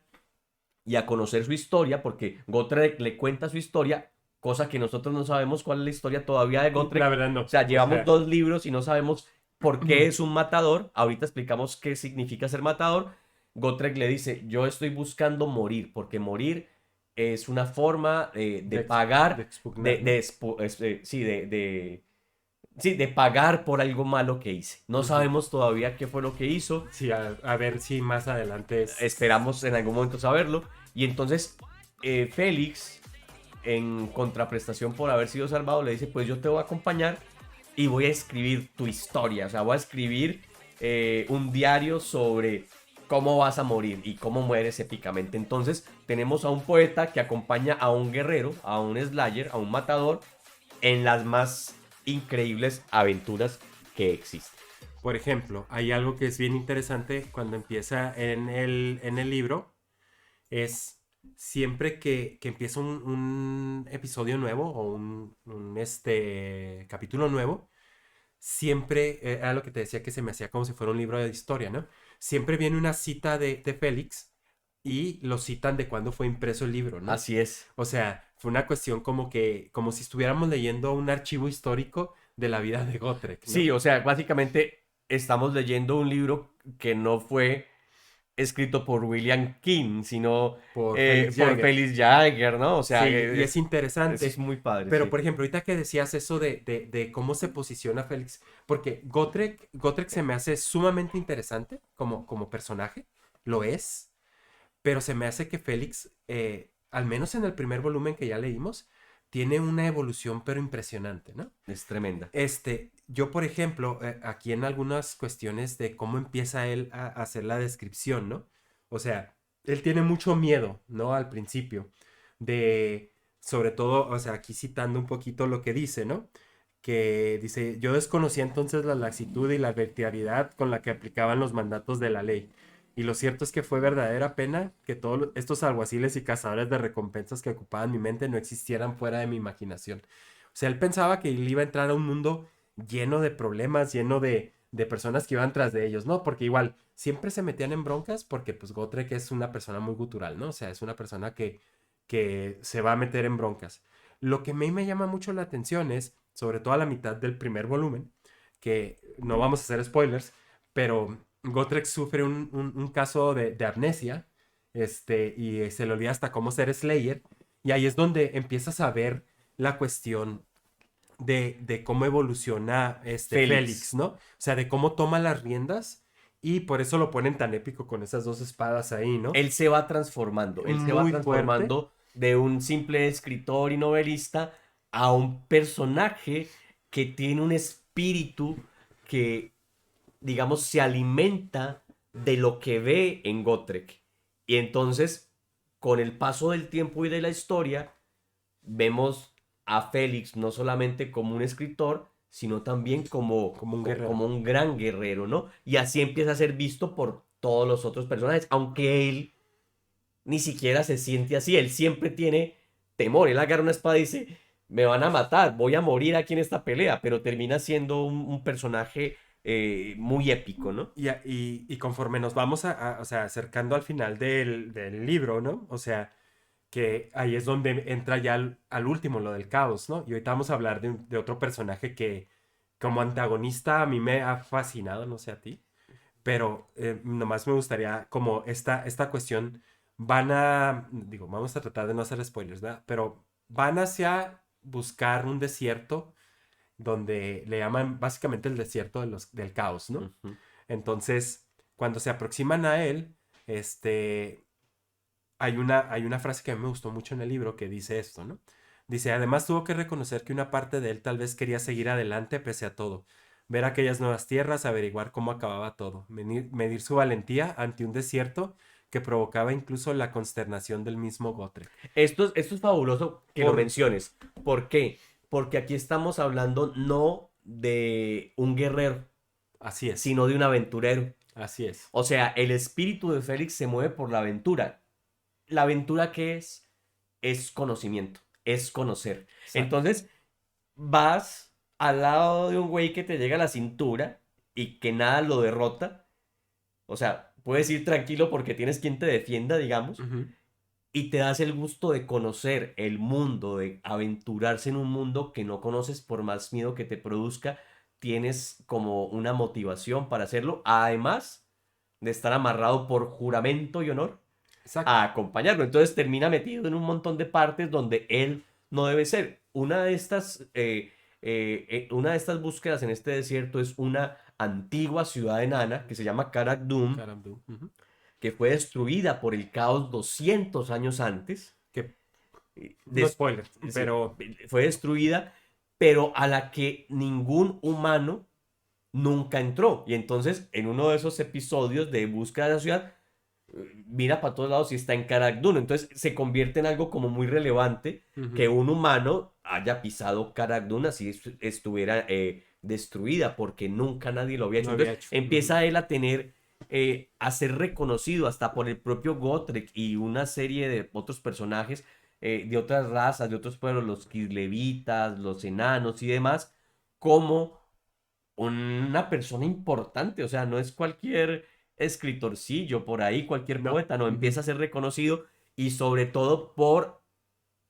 y a conocer su historia, porque Gotrek le cuenta su historia, cosa que nosotros no sabemos cuál es la historia todavía de La Gotrek. verdad no. O sea, O llevamos sea, 2 libros y no sabemos por qué es un matador. Ahorita explicamos qué significa ser matador. Gotrek le dice, yo estoy buscando morir, porque morir es una forma de de pagar, expugnar, ¿no? sí, sí, de pagar por algo malo que hice. No Ujú. sabemos todavía qué fue lo que hizo. Sí, a ver si más adelante es... Esperamos en algún momento saberlo. Y entonces Félix, en contraprestación por haber sido salvado, le dice, pues yo te voy a acompañar y voy a escribir tu historia. O sea, voy a escribir un diario sobre cómo vas a morir y cómo mueres épicamente. Entonces tenemos a un poeta que acompaña a un guerrero, a un slayer, a un matador, en las más increíbles aventuras que existen. Por ejemplo, hay algo que es bien interesante cuando empieza en el libro, es siempre que empieza un episodio nuevo o capítulo nuevo, siempre, era lo que te decía que se me hacía como si fuera un libro de historia, ¿no? Siempre viene una cita de Félix y lo citan de cuándo fue impreso el libro, ¿no? Así es. O sea, fue una cuestión como si estuviéramos leyendo un archivo histórico de la vida de Gotrek, ¿no? Sí, o sea, básicamente estamos leyendo un libro que no fue escrito por William King, sino Por Félix por Jagger. Felix Jagger, ¿no? O sea, Sí, y es eso es interesante. muy padre, Pero, sí. por ejemplo, ahorita que decías eso de cómo se posiciona Félix, porque Gotrek se me hace sumamente interesante como personaje, lo es, pero se me hace que Félix, al menos en el primer volumen que ya leímos, tiene una evolución pero impresionante, ¿no? Es tremenda. Yo, por ejemplo, aquí en algunas cuestiones de cómo empieza él a hacer la descripción, ¿no? O sea, él tiene mucho miedo, ¿no? Al principio, de, sobre todo, o sea, aquí citando un poquito lo que dice, ¿no? Que dice, yo desconocía entonces la laxitud y la arbitrariedad con la que aplicaban los mandatos de la ley. Y lo cierto es que fue verdadera pena que todos estos alguaciles y cazadores de recompensas que ocupaban mi mente no existieran fuera de mi imaginación. O sea, él pensaba que él iba a entrar a un mundo lleno de problemas, lleno de personas que iban tras de ellos, ¿no? Porque igual, siempre se metían en broncas porque pues Gotrek es una persona muy gutural, ¿no? O sea, es una persona que se va a meter en broncas. Lo que a mí me llama mucho la atención es, sobre todo a la mitad del primer volumen, que no vamos a hacer spoilers, pero Gotrek sufre un caso de amnesia, y se le olvida hasta cómo ser Slayer, y ahí es donde empiezas a ver la cuestión de cómo evoluciona Félix, Félix. ¿no? O sea, de cómo toma las riendas y por eso lo ponen tan épico con esas dos espadas ahí, ¿no? Él se va Muy fuerte. transformando de un simple escritor y novelista a un personaje que tiene un espíritu que, digamos, se alimenta de lo que ve en Gotrek. Y entonces, con el paso del tiempo y de la historia, vemos a Félix no solamente como un escritor, sino también Como un guerrero. como un gran guerrero, ¿no? Y así empieza a ser visto por todos los otros personajes, aunque él ni siquiera se siente así, él siempre tiene temor, él agarra una espada y dice, me van a matar, voy a morir aquí en esta pelea, pero termina siendo un personaje muy épico, ¿no? Y conforme nos vamos o sea, acercando al final del libro, ¿no? O sea, que ahí es donde entra ya al último, lo del caos, ¿no? Y ahorita vamos a hablar de otro personaje que como antagonista a mí me ha fascinado, no sé a ti, pero nomás me gustaría como esta cuestión, digo, vamos a tratar de no hacer spoilers, ¿verdad? Pero van hacia buscar un desierto donde le llaman básicamente el desierto del caos, ¿no? Ujú. Entonces, cuando se aproximan a él, hay una frase que a mí me gustó mucho en el libro que dice esto, ¿no? Dice, además tuvo que reconocer que una parte de él tal vez quería seguir adelante pese a todo, ver aquellas nuevas tierras, averiguar cómo acababa todo, medir su valentía ante un desierto que provocaba incluso la consternación del mismo Gotrek. Esto es fabuloso que lo Por... menciones. ¿Por qué? Porque aquí estamos hablando no de un guerrero, Así es, sino de un aventurero. así es. O sea, el espíritu de Félix se mueve por la aventura. ¿La aventura qué es? Es conocimiento, es conocer. Exacto. Entonces, vas al lado de un güey que te llega a la cintura y que nada lo derrota. O sea, puedes ir tranquilo porque tienes quien te defienda, digamos, Ujú. y te das el gusto de conocer el mundo, de aventurarse en un mundo que no conoces por más miedo que te produzca. Tienes como una motivación para hacerlo, además de estar amarrado por juramento y honor Exacto. a acompañarlo. Entonces termina metido en un montón de partes donde él no debe ser. Una de estas búsquedas en este desierto es una antigua ciudad enana que se llama Karak Dum, Caramba. Ujú. que fue destruida por el caos 200 años antes. Que no Des- spoiler, sí, pero fue destruida, pero a la que ningún humano nunca entró. Y entonces, en uno de esos episodios de búsqueda de la ciudad, mira para todos lados y está en Karak Dun. Entonces se convierte en algo como muy relevante ujú, que un humano haya pisado Karak Dun así estuviera destruida porque nunca nadie lo había no hecho. había Entonces hecho. Ujú. empieza él a tener, a ser reconocido hasta por el propio Gotrek y una serie de otros personajes de otras razas, de otros pueblos, los Kislevitas, los enanos y demás, como una persona importante, o sea, no es cualquier escritorcillo por ahí, cualquier No. poeta, no, Ujú. empieza a ser reconocido y sobre todo por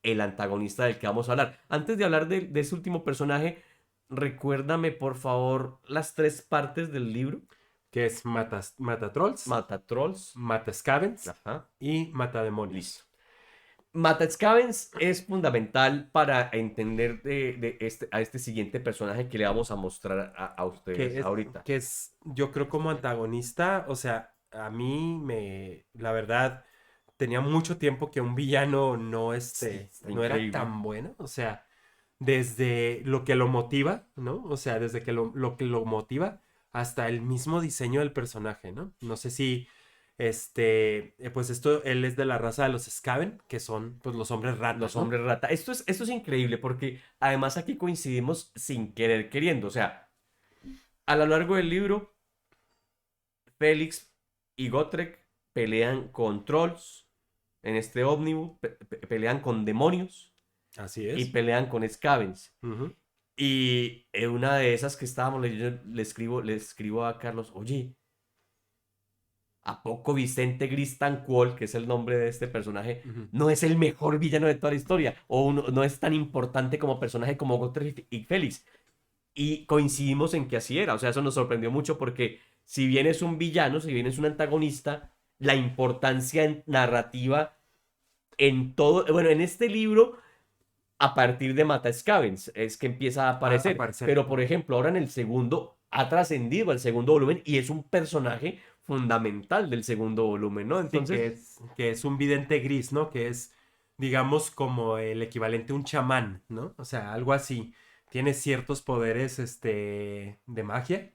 el antagonista del que vamos a hablar. Antes de hablar de ese último personaje, recuérdame por favor las tres partes del libro. Que es mata trolls, Mata trolls. mata scavens Ajá. y mata Listo. demonios. Scavens es fundamental para entender a este siguiente personaje que le vamos a mostrar a ustedes Que es, ahorita. que es, yo creo como antagonista, o sea, a mí la verdad, tenía mucho tiempo que un villano Sí, está no era increíble. tan bueno, o sea, desde lo que lo motiva, ¿no? O sea, desde lo que lo motiva hasta el mismo diseño del personaje, ¿no? No sé si, pues él es de la raza de los Skaven, que son, pues, los hombres rata, Los ¿no? hombres rata. Esto es increíble porque además aquí coincidimos sin querer queriendo. O sea, a lo largo del libro, Félix y Gotrek pelean con trolls en este ómnibus, pelean con demonios Así y es. pelean con scavens. Ujú. Y en una de esas que estábamos leyendo, le escribo a Carlos, oye, ¿a poco Vicente Gristancuol, que es el nombre de este personaje, Ujú. no es el mejor villano de toda la historia? ¿O no es tan importante como personaje como Gotrek y Félix? Y coincidimos en que así era. O sea, eso nos sorprendió mucho porque si bien es un villano, si bien es un antagonista, la importancia narrativa en todo, bueno, en este libro, a partir de Mata Scavens, es que empieza a A aparecer. aparecer. Pero, por ejemplo, ahora en el segundo, ha trascendido al segundo volumen y es un personaje fundamental del segundo volumen, ¿no? Sí, Entonces, que es un vidente gris, ¿no? Que es, digamos, como el equivalente a un chamán, ¿no? O sea, algo así. Tiene ciertos poderes, de magia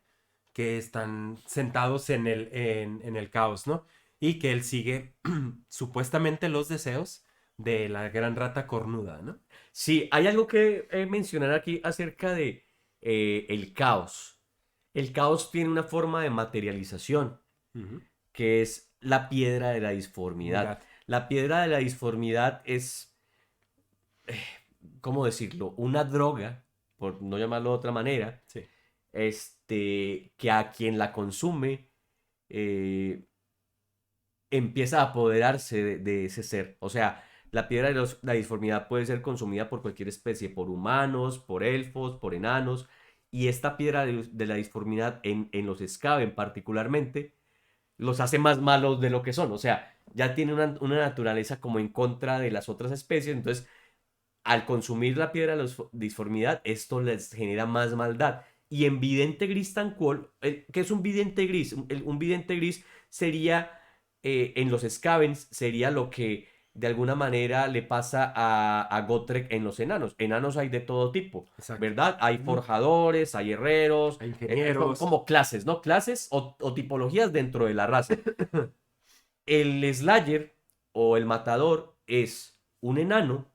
que están sentados en el caos, ¿no? Y que él sigue supuestamente los deseos de la gran rata cornuda, ¿no? sí, hay algo que mencionar aquí acerca de el caos. El caos tiene una forma de materialización, Ujú. que es la piedra de la disformidad. Unidad. La piedra de la disformidad es, ¿cómo decirlo? Una droga, por no llamarlo de otra manera, Sí. que a quien la consume eh, empieza a apoderarse de ese ser. O sea, la piedra de la disformidad puede ser consumida por cualquier especie, por humanos, por elfos, por enanos, y esta piedra de la disformidad en los Skaven particularmente los hace más malos de lo que son. O sea, ya tiene una naturaleza como en contra de las otras especies. Entonces, al consumir la piedra de la disformidad, esto les genera más maldad. Y en vidente gris tan cual, ¿qué es un vidente gris? Un vidente gris sería, en los Scavens, sería lo que de alguna manera le pasa a Gotrek en los enanos. Enanos hay de todo tipo, Exacto. ¿verdad? Hay Ujú. forjadores, hay herreros, A como, ingenieros. como clases, ¿no? Clases o tipologías dentro de la raza. El Slayer o el matador es un enano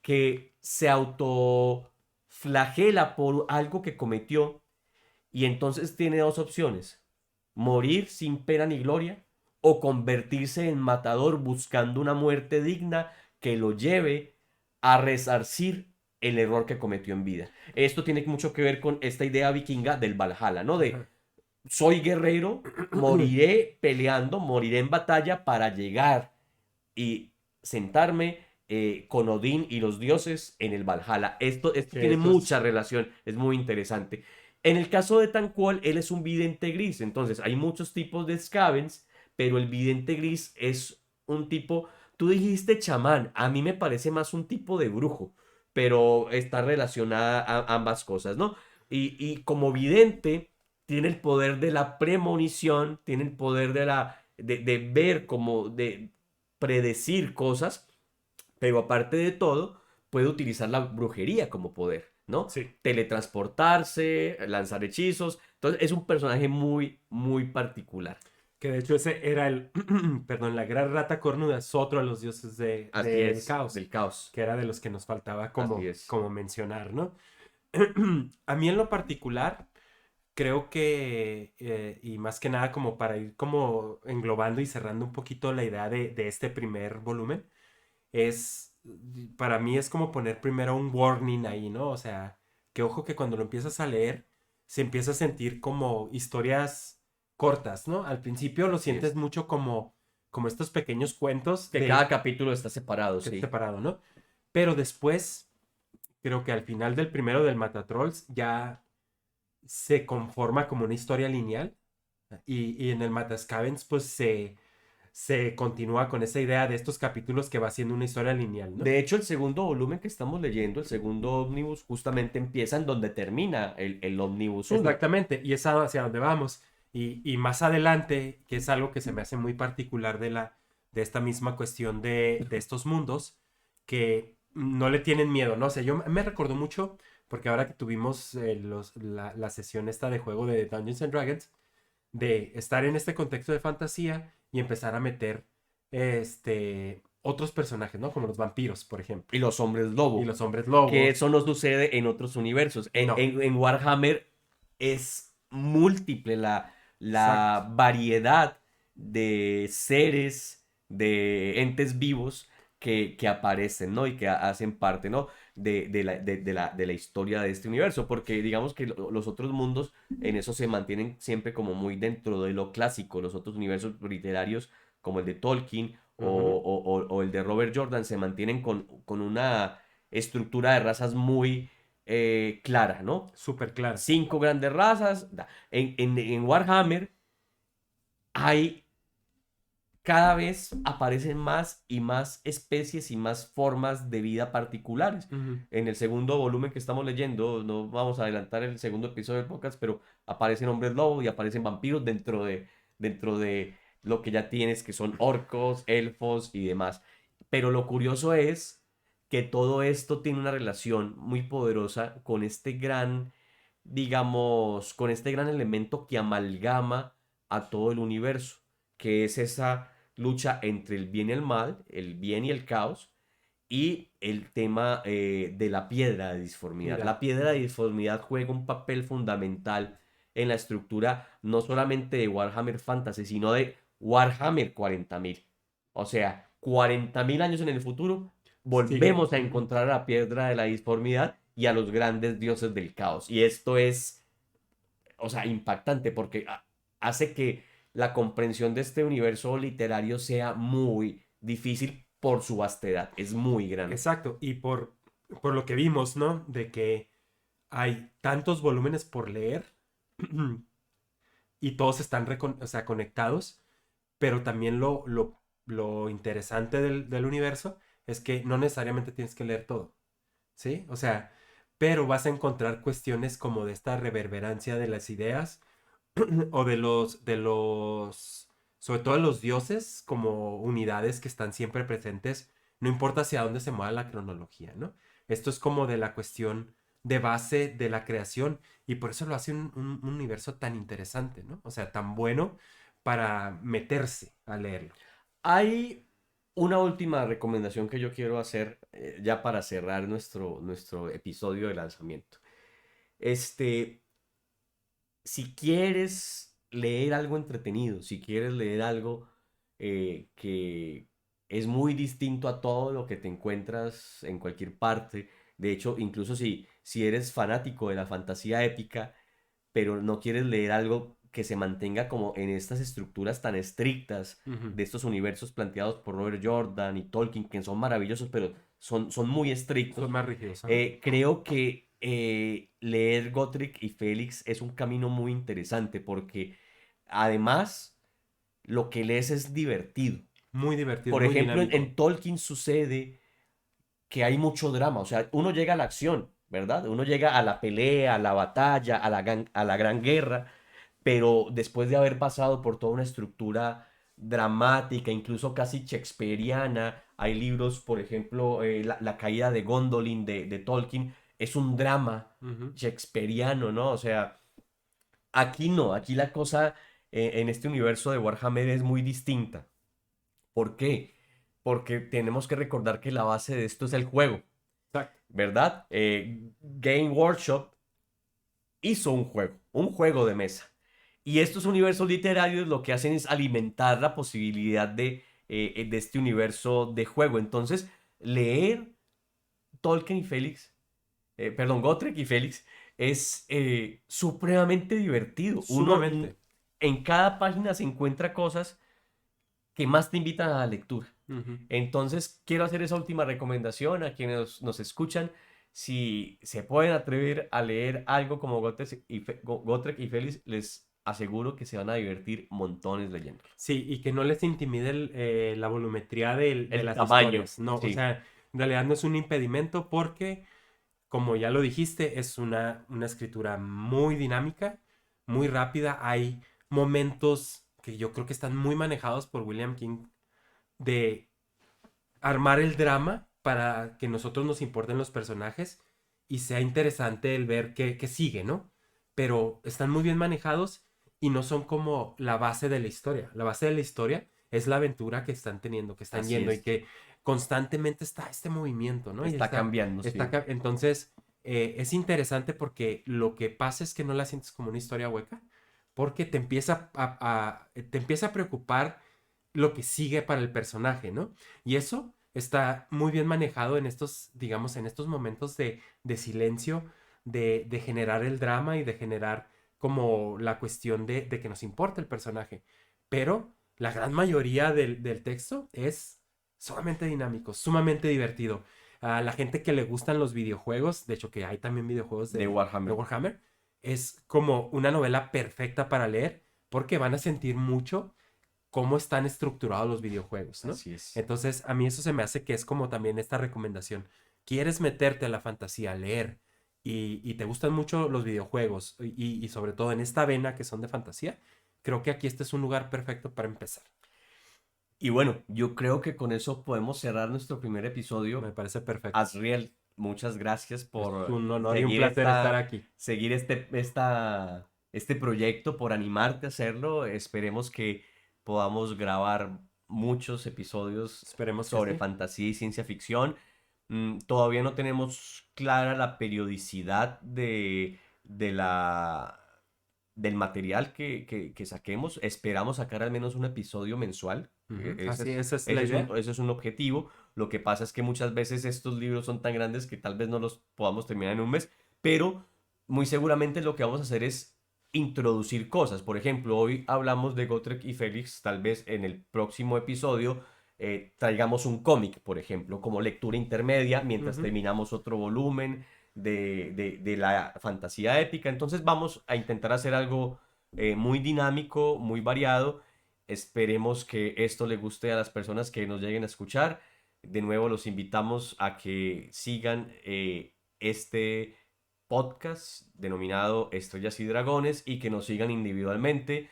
que se autoflagela por algo que cometió y entonces tiene dos opciones: morir sin pena ni gloria o convertirse en matador buscando una muerte digna que lo lleve a resarcir el error que cometió en vida. Esto tiene mucho que ver con esta idea vikinga del Valhalla, ¿no? De soy guerrero, moriré peleando, moriré en batalla para llegar y sentarme con Odín y los dioses en el Valhalla. Esto Que tiene eso es... mucha relación, es muy interesante. En el caso de Tanquol, él es un vidente gris, entonces hay muchos tipos de Skavens, pero el vidente gris es un tipo, tú dijiste chamán, a mí me parece más un tipo de brujo, pero está relacionada a ambas cosas, ¿no? Y como vidente, tiene el poder de la premonición, tiene el poder de ver como, de predecir cosas, pero aparte de todo, puede utilizar la brujería como poder, ¿no? Sí. Teletransportarse, lanzar hechizos. Entonces es un personaje muy, muy particular. Que de hecho ese era el, perdón, la gran rata cornuda es otro de los dioses Así del es, caos, del caos. que era de los que nos faltaba Así como, es. como mencionar, ¿no? A mí en lo particular, creo que, y más que nada como para ir como englobando y cerrando un poquito la idea de este primer volumen, es, para mí es como poner primero un warning ahí, ¿no? O sea, que ojo que cuando lo empiezas a leer, se empieza a sentir como historias cortas, ¿no? Al principio lo Así sientes es. mucho como, como estos pequeños cuentos Que cada de capítulo está separado, que es sí. separado, ¿no? Pero después, creo que al final del primero del Matatrolls ya se conforma como una historia lineal y en el Matascavens pues se continúa con esa idea de estos capítulos que va siendo una historia lineal, ¿no? De hecho, el segundo volumen que estamos leyendo, el segundo ómnibus, justamente empieza en donde termina el ómnibus uno. Exactamente, y es hacia donde vamos. Y más adelante, que es algo que se me hace muy particular de esta misma cuestión de estos mundos, que no le tienen miedo, ¿no? O sea, yo me recordó mucho, porque ahora que tuvimos la sesión esta de juego de Dungeons and Dragons, de estar en este contexto de fantasía y empezar a meter otros personajes, ¿no? Como los vampiros, por ejemplo, Y los hombres y lobo. los hombres Que lobo. eso no sucede en otros universos. No, En Warhammer es múltiple exacto. la variedad de seres, de entes vivos que aparecen, ¿no? Y que hacen parte, ¿no? De la historia de este universo. Porque digamos que los otros mundos en eso se mantienen siempre como muy dentro de lo clásico. Los otros universos literarios, como el de Tolkien Ujú. o el de Robert Jordan, se mantienen con una estructura de razas muy clara, ¿no? Súper clara. 5 grandes razas. En Warhammer hay cada vez aparecen más y más especies y más formas de vida particulares. Ujú. En el segundo volumen que estamos leyendo, no vamos a adelantar el segundo episodio del podcast, pero aparecen hombres lobo y aparecen vampiros dentro de lo que ya tienes, que son orcos, elfos y demás. Pero lo curioso es que todo esto tiene una relación muy poderosa con este gran, digamos, con este gran elemento que amalgama a todo el universo, que es esa lucha entre el bien y el mal, el bien y el caos, y el tema de la piedra de disformidad. La Mira, piedra de disformidad juega un papel fundamental en la estructura no solamente de Warhammer Fantasy, sino de Warhammer 40.000. O sea, 40.000 años en el futuro, sigue. volvemos a encontrar a la piedra de la disformidad y a los grandes dioses del caos. Y esto es, o sea, impactante porque hace que la comprensión de este universo literario sea muy difícil por su vastedad. Es muy grande. Exacto. Y por lo que vimos, ¿no? De que hay tantos volúmenes por leer y todos están o sea, conectados, pero también lo interesante del universo es que no necesariamente tienes que leer todo, ¿sí? O sea, pero vas a encontrar cuestiones como de esta reverberancia de las ideas o sobre todo de los dioses como unidades que están siempre presentes, no importa hacia dónde se mueva la cronología, ¿no? Esto es como de la cuestión de base de la creación y por eso lo hace un universo tan interesante, ¿no? O sea, tan bueno para meterse a leerlo. Hay una última recomendación que yo quiero hacer ya para cerrar nuestro episodio de lanzamiento. Este, si quieres leer algo entretenido, si quieres leer algo que es muy distinto a todo lo que te encuentras en cualquier parte, De hecho, incluso si eres fanático de la fantasía épica, pero no quieres leer algo que se mantenga como en estas estructuras tan estrictas Ujú. de estos universos planteados por Robert Jordan y Tolkien, que son maravillosos, pero son muy Son estrictos, más rígidos. Ajá. creo que leer Gotrek y Félix es un camino muy interesante porque además lo que lees es divertido. Muy divertido, Por muy ejemplo, dinámico. en Tolkien sucede que hay mucho drama, o sea, uno llega a la acción, ¿verdad? Uno llega a la pelea, a la batalla, a la gran guerra, pero después de haber pasado por toda una estructura dramática, incluso casi shakespeariana, hay libros, por ejemplo, la caída de Gondolin de Tolkien, es un drama Ujú. shakespeariano, ¿no? O sea, aquí no, aquí la cosa en este universo de Warhammer es muy distinta. ¿Por qué? Porque tenemos que recordar que la base de esto es el juego, Exacto. ¿verdad? Game Workshop hizo un juego de mesa. Y estos universos literarios lo que hacen es alimentar la posibilidad de este universo de juego. Entonces, leer Tolkien y Félix, perdón, Gotrek y Félix, es supremamente divertido. Uno Sumamente. en cada página se encuentra cosas que más te invitan a la lectura. Ujú. Entonces, quiero hacer esa última recomendación a quienes nos escuchan. Si se pueden atrever a leer algo como Gotrek y Félix, les aseguro que se van a divertir montones leyendo. Sí, y que no les intimide la volumetría de El las tamaño, historias. No, o sí, sea, en realidad no es un impedimento porque, como ya lo dijiste, es una escritura muy dinámica, muy rápida. Hay momentos que yo creo que están muy manejados por William King de armar el drama para que nosotros nos importen los personajes y sea interesante el ver qué sigue, ¿no? Pero están muy bien manejados y no son como la base de la historia. La base de la historia es la aventura que están teniendo, que están así yendo y es. que constantemente está este movimiento, ¿no? Y Está cambiando, sí. entonces, es interesante porque lo que pasa es que no la sientes como una historia hueca, porque te empieza a preocupar lo que sigue para el personaje, ¿no? Y eso está muy bien manejado en estos, digamos, en estos momentos de silencio, de generar el drama y de generar como la cuestión de que nos importa el personaje. Pero la gran mayoría del texto es sumamente dinámico, sumamente divertido. A la gente que le gustan los videojuegos, de hecho que hay también videojuegos De de Warhammer. Warhammer, es como una novela perfecta para leer porque van a sentir mucho cómo están estructurados los videojuegos, ¿no? Así es. Entonces, a mí eso se me hace que es como también esta recomendación. ¿Quieres meterte a la fantasía, a leer, y te gustan mucho los videojuegos, y sobre todo en esta vena que son de fantasía? Creo que aquí este es un lugar perfecto para empezar. Y bueno, yo creo que con eso podemos cerrar nuestro primer Me episodio. parece perfecto. Asriel, muchas gracias Es por un honor y un seguir placer estar aquí. seguir este proyecto, por animarte a hacerlo. Esperemos que podamos grabar muchos episodios Esperemos que sobre sí. fantasía y ciencia ficción. Todavía no tenemos clara la periodicidad del material que saquemos. Esperamos sacar al menos un episodio mensual. Ujú. Así, esa es la idea. Ese es un objetivo. Lo que pasa es que muchas veces estos libros son tan grandes que tal vez no los podamos terminar en un mes, pero muy seguramente lo que vamos a hacer es introducir cosas. Por ejemplo, hoy hablamos de Gotrek y Félix, tal vez en el próximo episodio traigamos un cómic, por ejemplo, como lectura intermedia, mientras Ujú. terminamos otro volumen de la fantasía épica. Entonces vamos a intentar hacer algo muy dinámico, muy variado. Esperemos que esto le guste a las personas que nos lleguen a escuchar. De nuevo, los invitamos a que sigan este podcast denominado Estrellas y Dragones y que nos sigan individualmente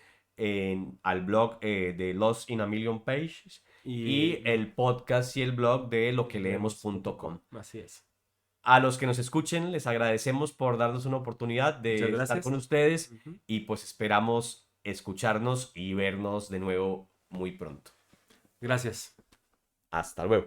al blog de Lost in a Million Pages y Y el podcast y el blog de leemos.com. loqueleemos.com. Así es. A los que nos escuchen, les agradecemos por darnos una oportunidad Muchas de estar con gracias. ustedes Ujú. y pues esperamos escucharnos y vernos de nuevo muy pronto. Gracias. Hasta luego.